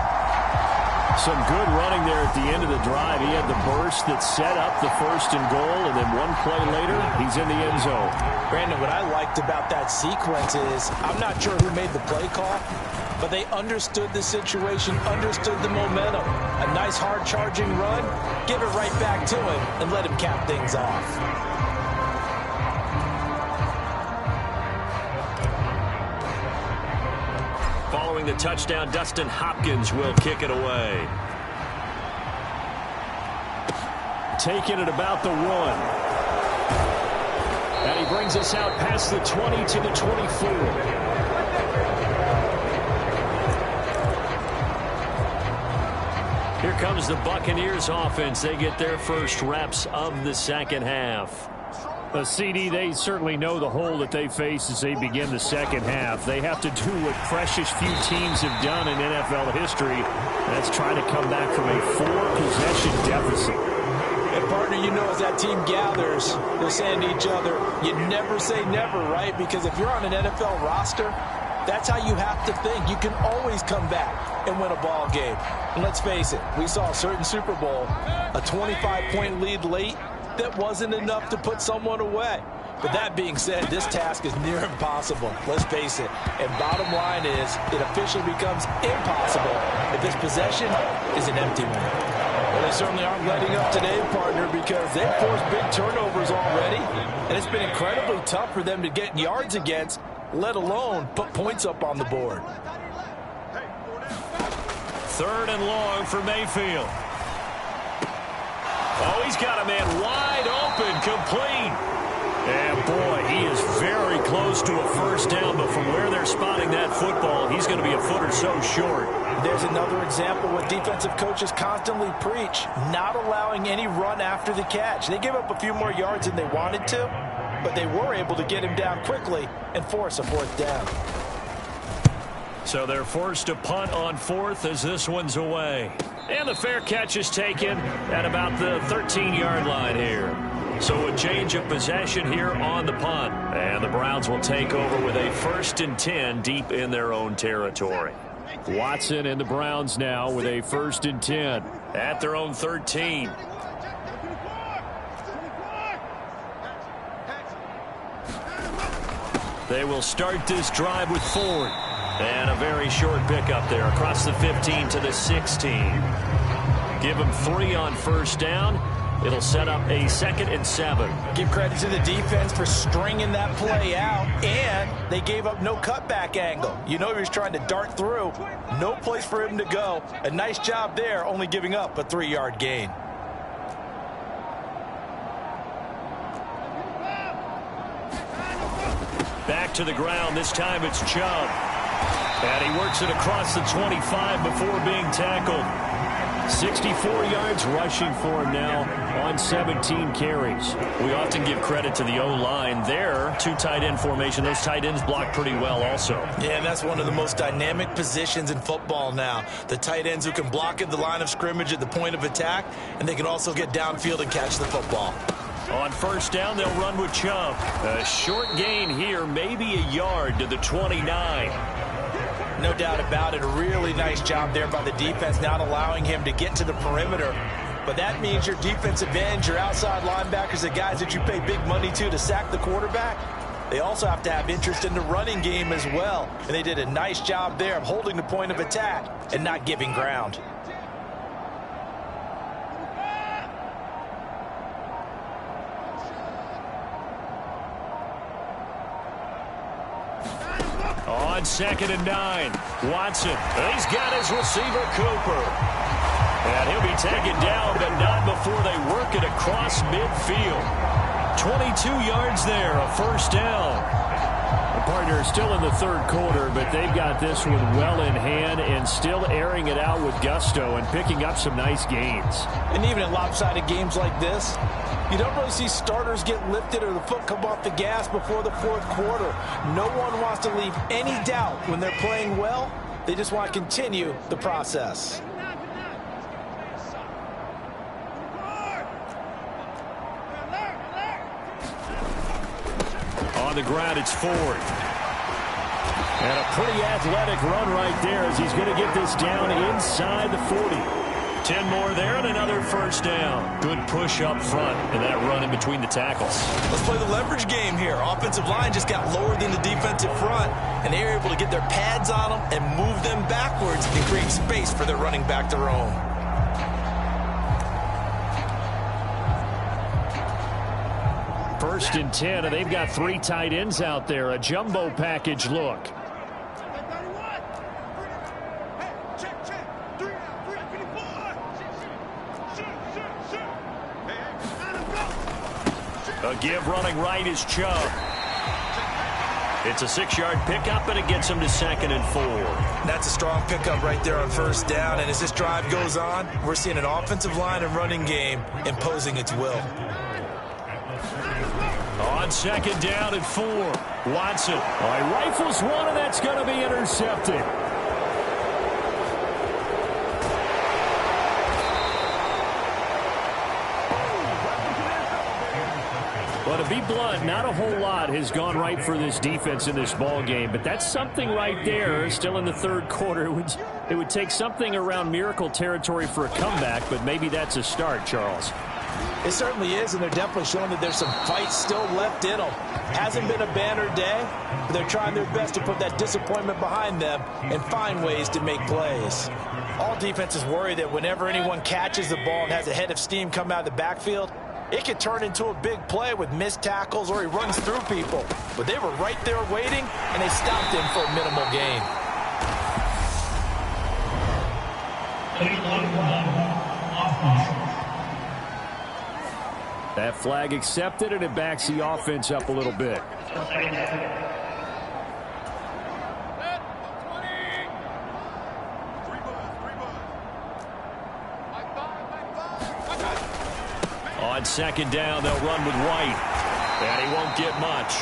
Some good running there at the end of the drive. He had the burst that set up the first and goal, and then one play later, he's in the end zone. Brandon, what I liked about that sequence is I'm not sure who made the play call, but they understood the situation, understood the momentum. A nice hard charging run, give it right back to him and let him cap things off. Following the touchdown, Dustin Hopkins will kick it away. Taking it about the 1. And he brings us out past the 20 to the 24. Here comes the Buccaneers offense. They get their first reps of the second half. The CD, they certainly know the hole that they face as they begin the second half. They have to do what precious few teams have done in NFL history. That's try to come back from a 4-possession deficit. And partner, you know, as that team gathers, they're saying to each other, you never say never, right? Because if you're on an NFL roster, that's how you have to think. You can always come back and win a ball game. And let's face it, we saw a certain Super Bowl, a 25-point lead late, that wasn't enough to put someone away. But that being said, this task is near impossible. Let's face it. And bottom line is, it officially becomes impossible if this possession is an empty one. Well, they certainly aren't letting up today, partner, because they've forced big turnovers already. And it's been incredibly tough for them to get yards against, let alone put points up on the board. Third and long for Mayfield. Oh, he's got a man wide open, complete. And boy, he is very close to a first down, but from where they're spotting that football, he's going to be a foot or so short. There's another example what defensive coaches constantly preach, not allowing any run after the catch. They gave up a few more yards than they wanted to, but they were able to get him down quickly and force a fourth down. So they're forced to punt on fourth as this one's away. And the fair catch is taken at about the 13-yard line here. So a change of possession here on the punt. And the Browns will take over with a 1st and 10 deep in their own territory. Watson and the Browns now with a 1st and 10. At their own 13. They will start this drive with Ford. And a very short pickup there across the 15 to the 16. Give them 3 on first down. It'll set up a 2nd and 7. Give credit to the defense for stringing that play out, and they gave up no cutback angle. You know he was trying to dart through. No place for him to go. A nice job there, only giving up a 3-yard gain. Back to the ground. This time it's Chubb. And he works it across the 25 before being tackled. 64 yards rushing for him now on 17 carries. We often give credit to the O-line there. 2 tight end formation. Those tight ends block pretty well also. Yeah, and that's one of the most dynamic positions in football now. The tight ends who can block at the line of scrimmage at the point of attack, and they can also get downfield and catch the football. On first down, they'll run with Chubb. A short gain here, maybe a yard to the 29. No doubt about it. A really nice job there by the defense, not allowing him to get to the perimeter. But that means your defensive ends, your outside linebackers, the guys that you pay big money to sack the quarterback, they also have to have interest in the running game as well. And they did a nice job there of holding the point of attack and not giving ground. On 2nd and 9, Watson. He's got his receiver, Cooper. And he'll be taken down, but not before they work it across midfield. 22 yards there, a first down. The partner is still in the third quarter, but they've got this one well in hand and still airing it out with gusto and picking up some nice gains. And even in lopsided games like this, you don't really see starters get lifted or the foot come off the gas before the fourth quarter. No one wants to leave any doubt when they're playing well. They just want to continue the process. On the ground, it's Ford. And a pretty athletic run right there as he's going to get this down inside the 40. 10 more there and another first down. Good push up front and that run in between the tackles. Let's play the leverage game here. Offensive line just got lower than the defensive front, and they were able to get their pads on them and move them backwards and create space for their running back to roam. First and 10, and they've got 3 tight ends out there. A jumbo package look. A give running right is Chubb. It's a 6-yard pickup, and it gets him to 2nd and 4. That's a strong pickup right there on first down, and as this drive goes on, we're seeing an offensive line and running game imposing its will. On 2nd down and 4, Watson. He rifles one, and that's going to be intercepted. Well, to be blunt, not a whole lot has gone right for this defense in this ball game, but that's something right there. Still in the third quarter, it would take something around miracle territory for a comeback, but maybe that's a start, Charles. It certainly is, and they're definitely showing that there's some fight still left in them. Hasn't been a banner day, but they're trying their best to put that disappointment behind them and find ways to make plays. All defenses worry that whenever anyone catches the ball and has a head of steam come out of the backfield, it could turn into a big play with missed tackles or he runs through people. But they were right there waiting, and they stopped him for a minimal gain. That flag accepted, and it backs the offense up a little bit. On 2nd down, they'll run with White. And he won't get much.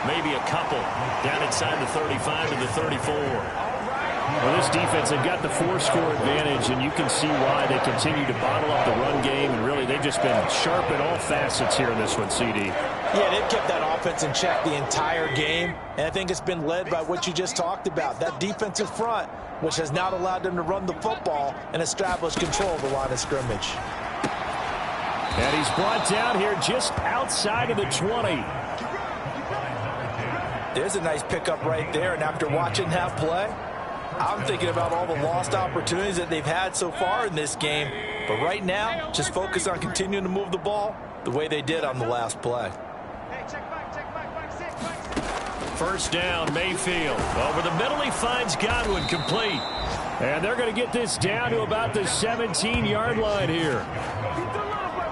Maybe a couple. Down inside the 35 to the 34. Well, this defense, they've got the 4-score advantage, and you can see why they continue to bottle up the run game, and really they've just been sharp in all facets here in this one, CD. Yeah, they've kept that offense in check the entire game, and I think it's been led by what you just talked about, that defensive front, which has not allowed them to run the football and establish control of the line of scrimmage. And he's brought down here just outside of the 20. There's a nice pickup right there, and after watching that play, I'm thinking about all the lost opportunities that they've had so far in this game. But right now, just focus on continuing to move the ball the way they did on the last play. First down, Mayfield. Over the middle, he finds Godwin, complete. And they're going to get this down to about the 17-yard line here.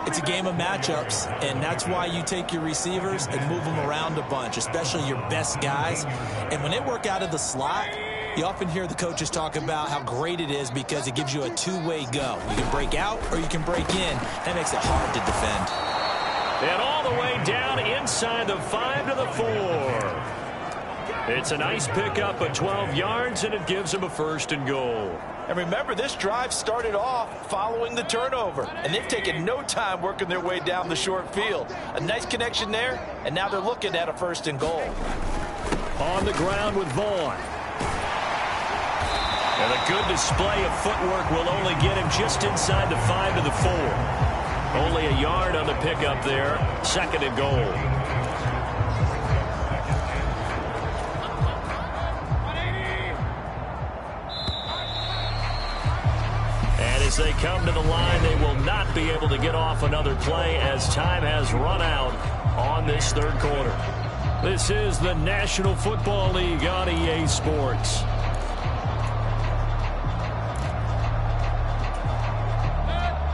It's a game of matchups, and that's why you take your receivers and move them around a bunch, especially your best guys. And when they work out of the slot, you often hear the coaches talk about how great it is because it gives you a two-way go. You can break out or you can break in. That makes it hard to defend. And all the way down inside the 5 to the 4. It's a nice pickup of 12 yards, and it gives him a 1st and goal. And remember, this drive started off following the turnover, and they've taken no time working their way down the short field. A nice connection there, and now they're looking at a 1st and goal. On the ground with Vaughn. And a good display of footwork will only get him just inside the 5 to the 4. Only a yard on the pickup there. 2nd and goal. As they come to the line, they will not be able to get off another play as time has run out on this 3rd quarter. This is the National Football League on EA Sports.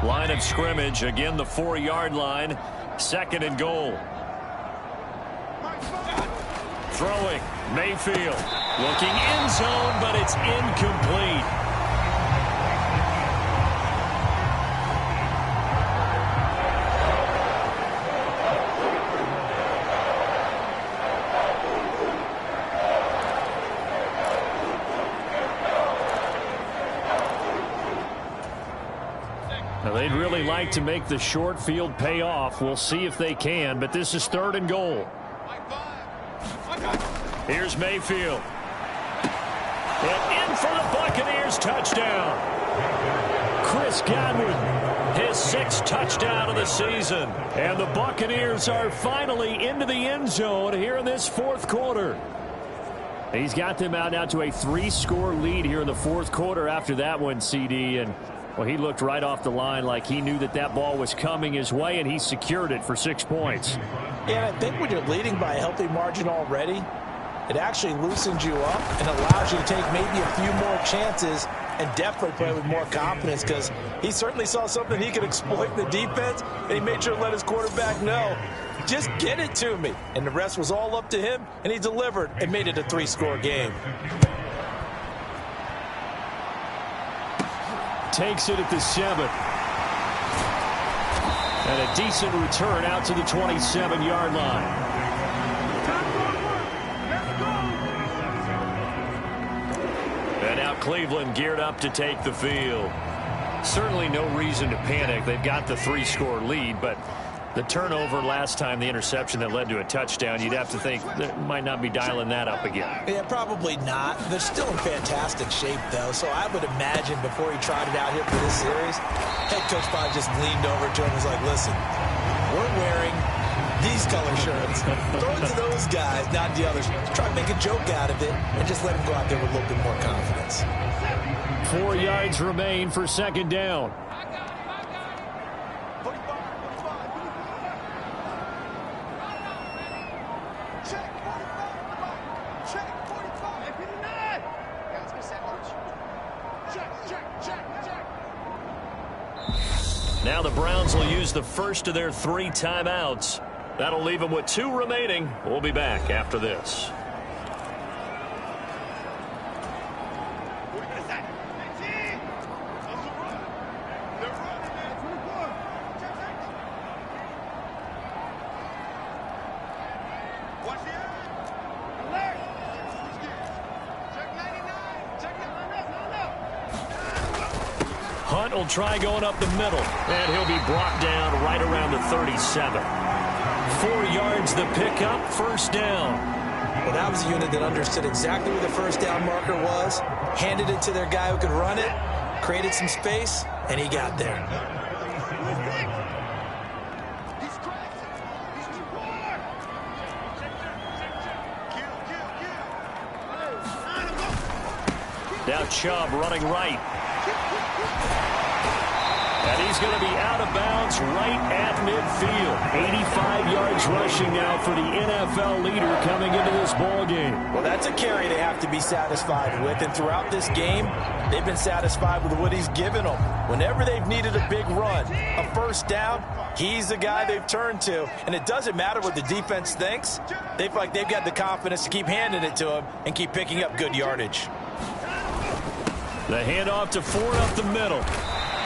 Line of scrimmage, again the 4-yard line. 2nd and goal. Throwing, Mayfield. Looking end zone, but it's incomplete. Now, they'd really like to make the short field pay off. We'll see if they can, but this is 3rd and goal. Here's Mayfield. And in for the Buccaneers, touchdown. Chris Godwin, his 6th touchdown of the season. And the Buccaneers are finally into the end zone here in this 4th quarter. He's got them out now to a 3-score lead here in the 4th quarter after that one, CD. And well, he looked right off the line like he knew that that ball was coming his way, and he secured it for 6 points. Yeah, I think when you're leading by a healthy margin already, it actually loosens you up and allows you to take maybe a few more chances and definitely play with more confidence, because he certainly saw something he could exploit in the defense, and he made sure to let his quarterback know, just get it to me. And the rest was all up to him, and he delivered and made it a 3-score game. Takes it at the 7th. And a decent return out to the 27-yard line. And now Cleveland geared up to take the field. Certainly no reason to panic. They've got the 3-score lead, but the turnover last time, the interception that led to a touchdown, you'd have to think that might not be dialing that up again. Yeah, probably not. They're still in fantastic shape, though, so I would imagine before he tried it out here for this series, head coach probably just leaned over to him and was like, listen, we're wearing these color shirts. Throw it to those guys, not the others. Try to make a joke out of it and just let him go out there with a little bit more confidence. 4 yards remain for 2nd down. Now the Browns will use the first of their 3 timeouts. That'll leave them with 2 remaining. We'll be back after this. Hunt will try going up the middle, and he'll be brought down right around the 37. 4 yards the pickup, 1st down. Well, that was a unit that understood exactly where the 1st down marker was, handed it to their guy who could run it, created some space, and he got there. Now Chubb running right. And he's going to be out of bounds right at midfield. 85 yards rushing now for the NFL leader coming into this ball game. Well, that's a carry they have to be satisfied with. And throughout this game, they've been satisfied with what he's given them. Whenever they've needed a big run, a 1st down, he's the guy they've turned to. And it doesn't matter what the defense thinks. They feel like they've got the confidence to keep handing it to him and keep picking up good yardage. The handoff to Ford up the middle.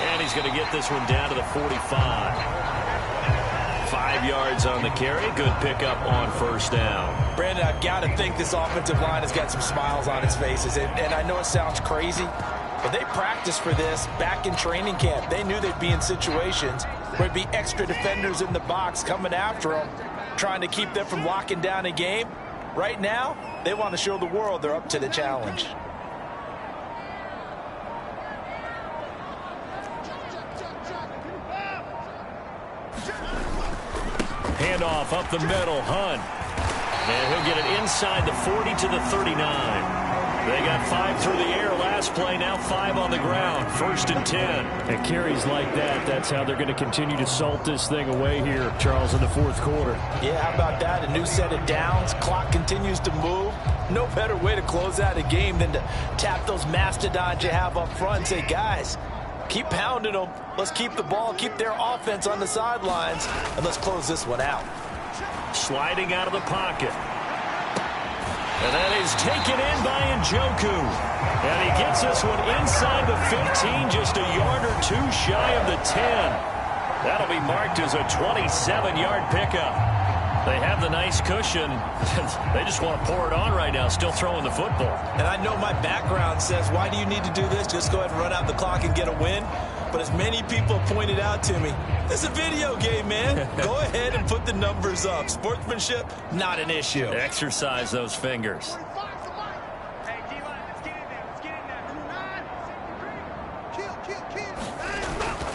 And he's going to get this one down to the 45. 5 yards on the carry. Good pickup on 1st down. Brandon, I've got to think this offensive line has got some smiles on its faces. And I know it sounds crazy, but they practiced for this back in training camp. They knew they'd be in situations where there'd be extra defenders in the box coming after them, trying to keep them from locking down a game. Right now, they want to show the world they're up to the challenge. Handoff up the middle, Hunt. And he'll get it inside the 40 to the 39. They got 5 through the air last play, now 5 on the ground. 1st and 10. And carries like that, that's how they're going to continue to salt this thing away here, Charles, in the 4th quarter. Yeah, how about that? A new set of downs. Clock continues to move. No better way to close out a game than to tap those mastodons you have up front and say, guys, Keep pounding them. Let's keep the ball, keep their offense on the sidelines, and let's close this one out. Sliding out of the pocket. And that is taken in by Njoku. And he gets this one inside the 15, just a yard or two shy of the 10. That'll be marked as a 27-yard pickup. They have the nice cushion. They just want to pour it on right now, still throwing the football. And I know my background says, why do you need to do this? Just go ahead and run out the clock and get a win. But as many people pointed out to me, it's a video game, man. Go ahead and put the numbers up. Sportsmanship, not an issue. Exercise those fingers.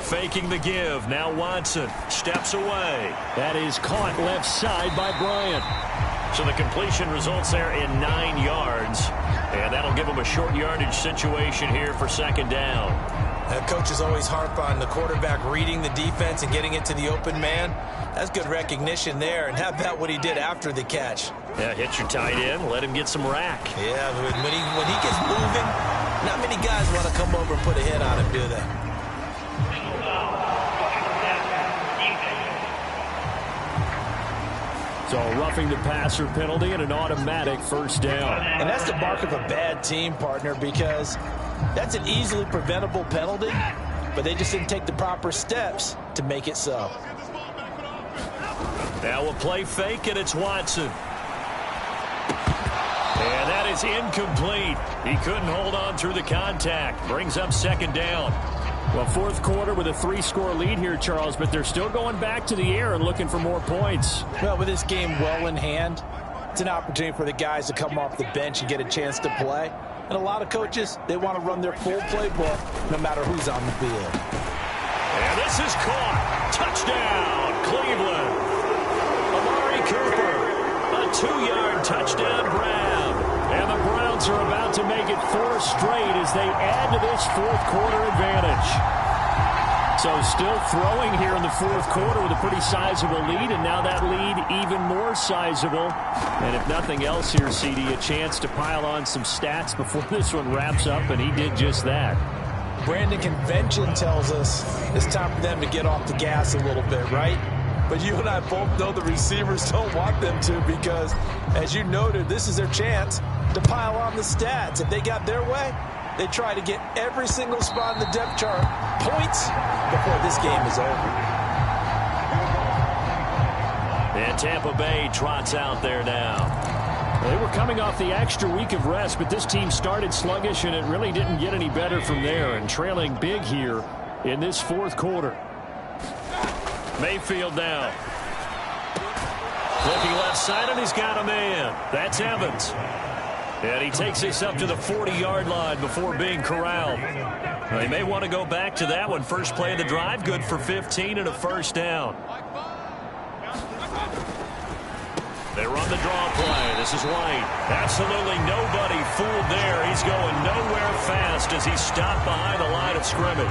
Faking the give. Now Watson steps away. That is caught left side by Bryant. So the completion results there in 9 yards. And that'll give them a short yardage situation here for second down. Coaches always harp on the quarterback reading the defense and getting it to the open man. That's good recognition there. And how about what he did after the catch? Yeah, hit your tight end. Let him get some rack. Yeah, when he gets moving, not many guys want to come over and put a hit on him, do they? So roughing the passer penalty and an automatic first down. And that's the mark of a bad team, partner, because that's an easily preventable penalty, but they just didn't take the proper steps to make it so. Now we'll play fake, and it's Watson. And that is incomplete. He couldn't hold on through the contact. Brings up second down. Well, fourth quarter with a 3-score lead here, Charles, but they're still going back to the air and looking for more points. Well, with this game well in hand, it's an opportunity for the guys to come off the bench and get a chance to play. And a lot of coaches, they want to run their full playbook no matter who's on the field. And this is caught. Touchdown, Cleveland. Amari Cooper, a 2-yard touchdown grab. And the Browns are about to make it 4 straight as they add to this fourth quarter advantage. So still throwing here in the fourth quarter with a pretty sizable lead, and now that lead even more sizable. And if nothing else here, CD, a chance to pile on some stats before this one wraps up, and he did just that. Brandon, convention tells us it's time for them to get off the gas a little bit, right? But you and I both know the receivers don't want them to because, as you noted, this is their chance to pile on the stats. If they got their way, they try to get every single spot in the depth chart points before this game is over. And Tampa Bay trots out there now. They were coming off the extra week of rest, but this team started sluggish, and it really didn't get any better from there, and trailing big here in this fourth quarter. Mayfield now. Looking left side, and he's got a man. That's Evans. And he takes this up to the 40-yard line before being corralled. They may want to go back to that one. First play of the drive, good for 15 and a first down. They run the draw play. This is White. Absolutely nobody fooled there. He's going nowhere fast as he's stopped behind the line of scrimmage.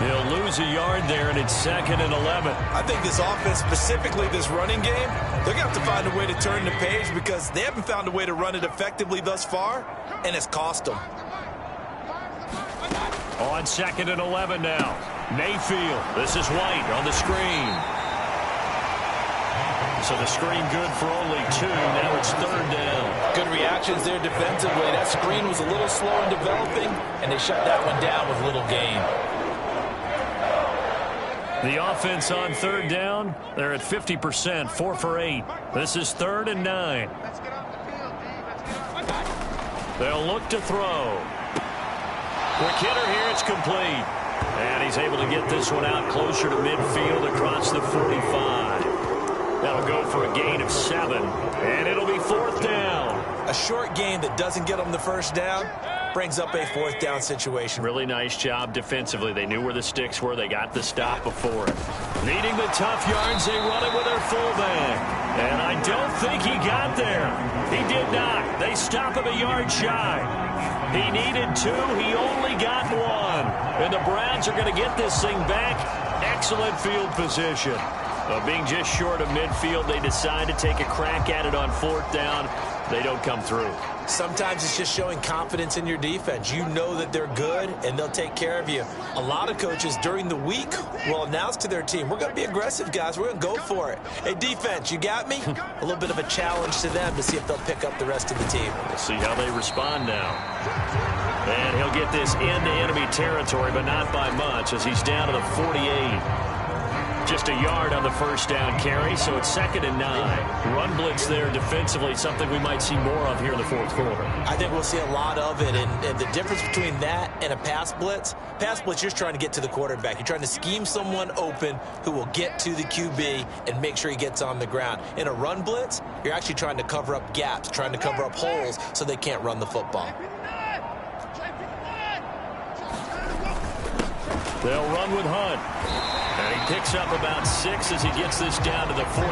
He'll lose a yard there, and it's 2nd and 11. I think this offense, specifically this running game, they're going to have to find a way to turn the page because they haven't found a way to run it effectively thus far, and it's cost them. On 2nd and 11 now. Mayfield. This is White on the screen. So the screen good for only 2. Now it's 3rd down. Good reactions there defensively. That screen was a little slow in developing, and they shut that one down with little gain. The offense on 3rd down, they're at 50%, 4 for 8. This is 3rd and 9. They'll look to throw. Quick hitter here, it's complete. And he's able to get this one out closer to midfield across the 45. That'll go for a gain of 7, and it'll be 4th down. A short gain that doesn't get them the first down brings up a 4th down situation. Really nice job defensively. They knew where the sticks were. They got the stop before it. Needing the tough yards, they run it with their fullback. And I don't think he got there. He did not. They stop him a yard shy. He needed 2. He only got 1. And the Browns are going to get this thing back. Excellent field position. Being just short of midfield, they decide to take a crack at it on 4th down. They don't come through. Sometimes it's just showing confidence in your defense. You know that they're good, and they'll take care of you. A lot of coaches during the week will announce to their team, we're going to be aggressive, guys. We're going to go for it. Hey, defense, you got me? A little bit of a challenge to them to see if they'll pick up the rest of the team. We'll see how they respond now. And he'll get this into enemy territory, but not by much, as he's down to the 48. Just a yard on the first down carry, so it's 2nd and 9. Run blitz there defensively, something we might see more of here in the fourth quarter. I think we'll see a lot of it, and the difference between that and a pass blitz, you're just trying to get to the quarterback. You're trying to scheme someone open who will get to the QB and make sure he gets on the ground. In a run blitz, you're actually trying to cover up gaps, trying to cover up holes so they can't run the football. They'll run with Hunt. And he picks up about 6 as he gets this down to the 41.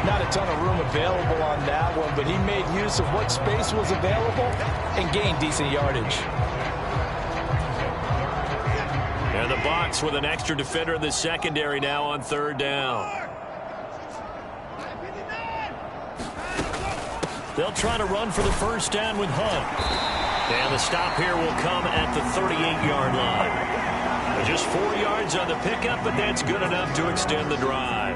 Not a ton of room available on that one, but he made use of what space was available and gained decent yardage. And the Bucs with an extra defender in the secondary now on 3rd down. They'll try to run for the first down with Hunt. And the stop here will come at the 38-yard line. Just 4 yards on the pickup, but that's good enough to extend the drive.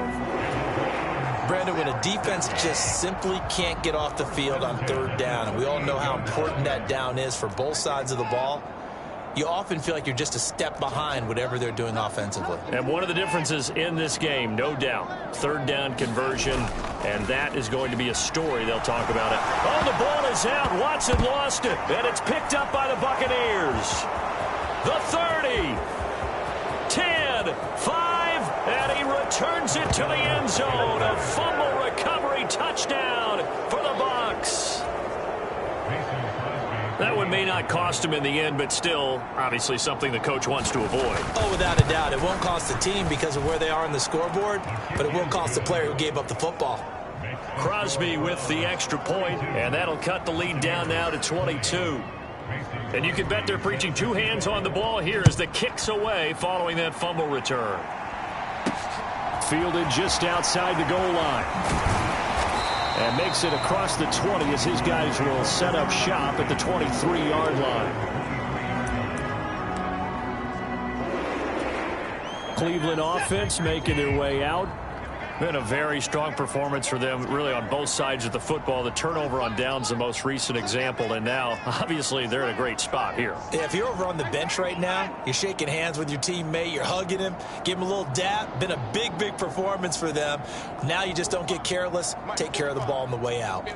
Brandon, when a defense just simply can't get off the field on 3rd down, and we all know how important that down is for both sides of the ball, you often feel like you're just a step behind whatever they're doing offensively. And one of the differences in this game, no doubt, 3rd down conversion, and that is going to be a story they'll talk about it. Oh, the ball is out. Watson lost it, and it's picked up by the Buccaneers. The 30. 10, 5, and he returns it to the end zone. A fumble recovery touchdown for the Bucs. That one may not cost him in the end, but still, obviously something the coach wants to avoid. Oh, without a doubt. It won't cost the team because of where they are on the scoreboard, but it will cost the player who gave up the football. Crosby with the extra point, and that'll cut the lead down now to 22. And you can bet they're preaching 2 hands on the ball here as the kick's away following that fumble return. Fielded just outside the goal line. And makes it across the 20 as his guys will set up shop at the 23-yard line. Cleveland offense making their way out. Been a very strong performance for them, really, on both sides of the football. The turnover on downs, the most recent example, and now, obviously, they're in a great spot here. Yeah, if you're over on the bench right now, you're shaking hands with your teammate, you're hugging him, give him a little dap. Been a big, big performance for them. Now you just don't get careless. Take care of the ball on the way out.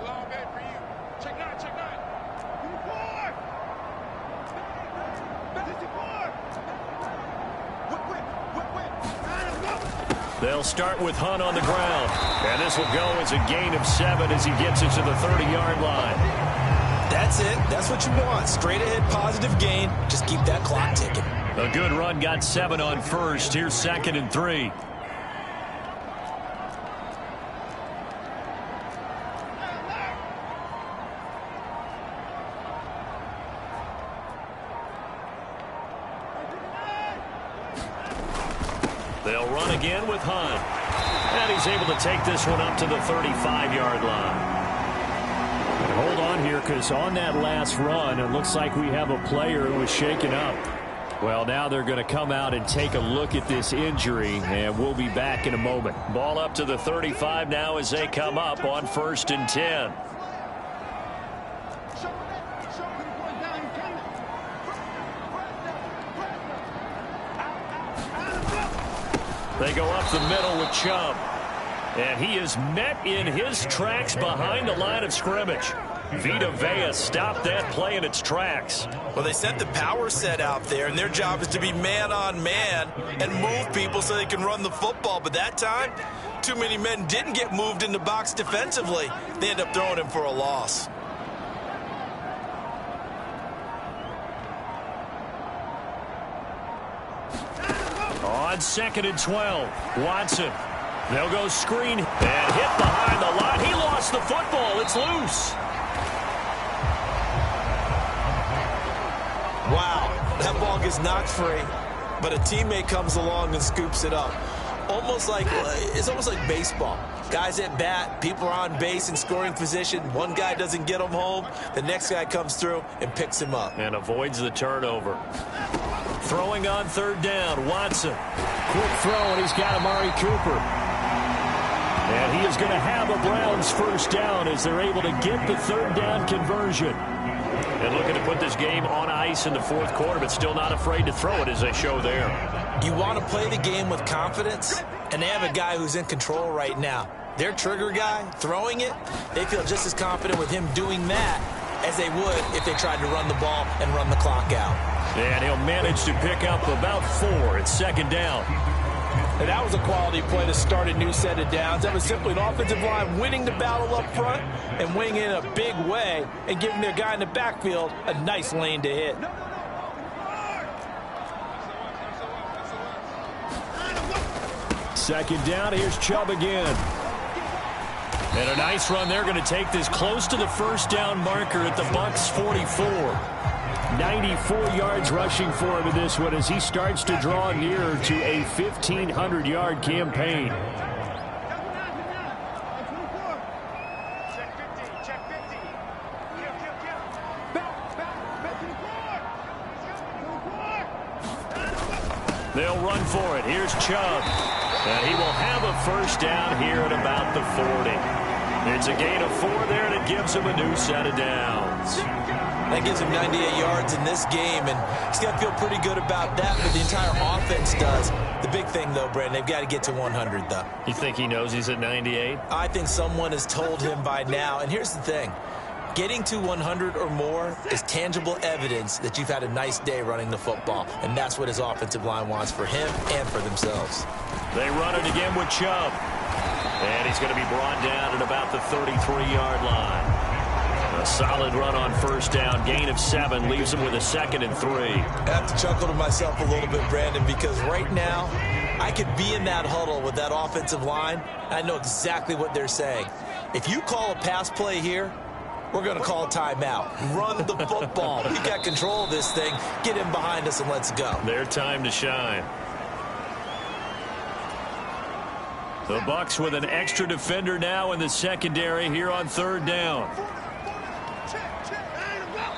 They'll start with Hunt on the ground. And this will go as a gain of 7 as he gets it to the 30-yard line. That's it. That's what you want. Straight ahead, positive gain. Just keep that clock ticking. A good run got 7 on first. Here's 2nd and 3. They'll run again with Hunt. And he's able to take this one up to the 35-yard line. And hold on here, because on that last run, it looks like we have a player who was shaken up. Well, now they're going to come out and take a look at this injury, and we'll be back in a moment. Ball up to the 35 now as they come up on 1st and 10. They go up the middle with Chubb. And he is met in his tracks behind the line of scrimmage. Vita Vea stopped that play in its tracks. Well, they sent the power set out there, and their job is to be man-on-man and move people so they can run the football. But that time, too many men didn't get moved in the box defensively. They end up throwing him for a loss. On 2nd and 12, Watson. They'll go screen and hit behind the line. He lost the football. It's loose. Wow, that ball gets knocked free, but a teammate comes along and scoops it up. It's almost like baseball. Guys at bat, people are on base in scoring position. One guy doesn't get him home. The next guy comes through and picks him up. And avoids the turnover. Throwing on third down, Watson. Quick throw, and he's got Amari Cooper. And he is going to have a Browns first down as they're able to get the third down conversion. And looking to put this game on ice in the fourth quarter, but still not afraid to throw it as they show there. You want to play the game with confidence, and they have a guy who's in control right now. Their trigger guy, throwing it, they feel just as confident with him doing that as they would if they tried to run the ball and run the clock out. And he'll manage to pick up about 4 at second down. And that was a quality play to start a new set of downs. That was simply an offensive line winning the battle up front and winning in a big way and giving their guy in the backfield a nice lane to hit. Second down, here's Chubb again. And a nice run. They're going to take this close to the first down marker at the Bucs 44. 94 yards rushing for him in this one as he starts to draw nearer to a 1,500-yard campaign. They'll run for it. Here's Chubb. And he will have a first down here at about the 40. It's a gain of 4 there, and it gives him a new set of downs. That gives him 98 yards in this game, and he's got to feel pretty good about that, but the entire offense does. The big thing, though, Brandon, they've got to get to 100, though. You think he knows he's at 98? I think someone has told him by now, and here's the thing. Getting to 100 or more is tangible evidence that you've had a nice day running the football, and that's what his offensive line wants for him and for themselves. They run it again with Chubb, and he's going to be brought down at about the 33-yard line. A solid run on first down. Gain of 7 leaves him with a 2nd and 3. I have to chuckle to myself a little bit, Brandon, because right now I could be in that huddle with that offensive line. I know exactly what they're saying. If you call a pass play here, we're going to call a timeout. Run the football. We've got control of this thing. Get him behind us and let's go. Their time to shine. The Bucs with an extra defender now in the secondary here on third down.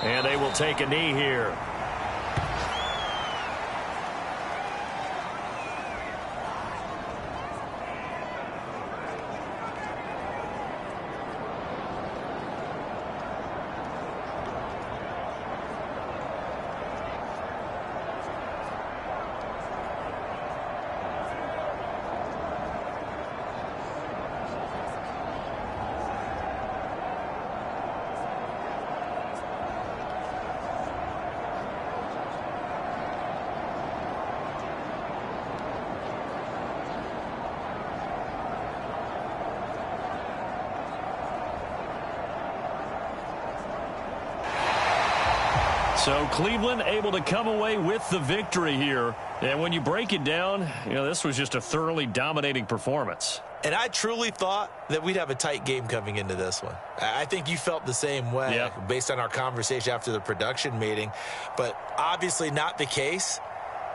And they will take a knee here. So Cleveland able to come away with the victory here. And when you break it down, you know, this was just a thoroughly dominating performance. And I truly thought that we'd have a tight game coming into this one. I think you felt the same way based on our conversation after the production meeting. But obviously not the case.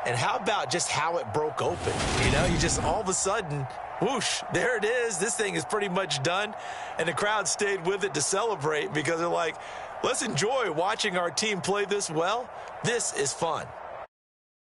And how about just how it broke open? You know, you just all of a sudden, whoosh, there it is. This thing is pretty much done. And the crowd stayed with it to celebrate because they're like, let's enjoy watching our team play this well. This is fun.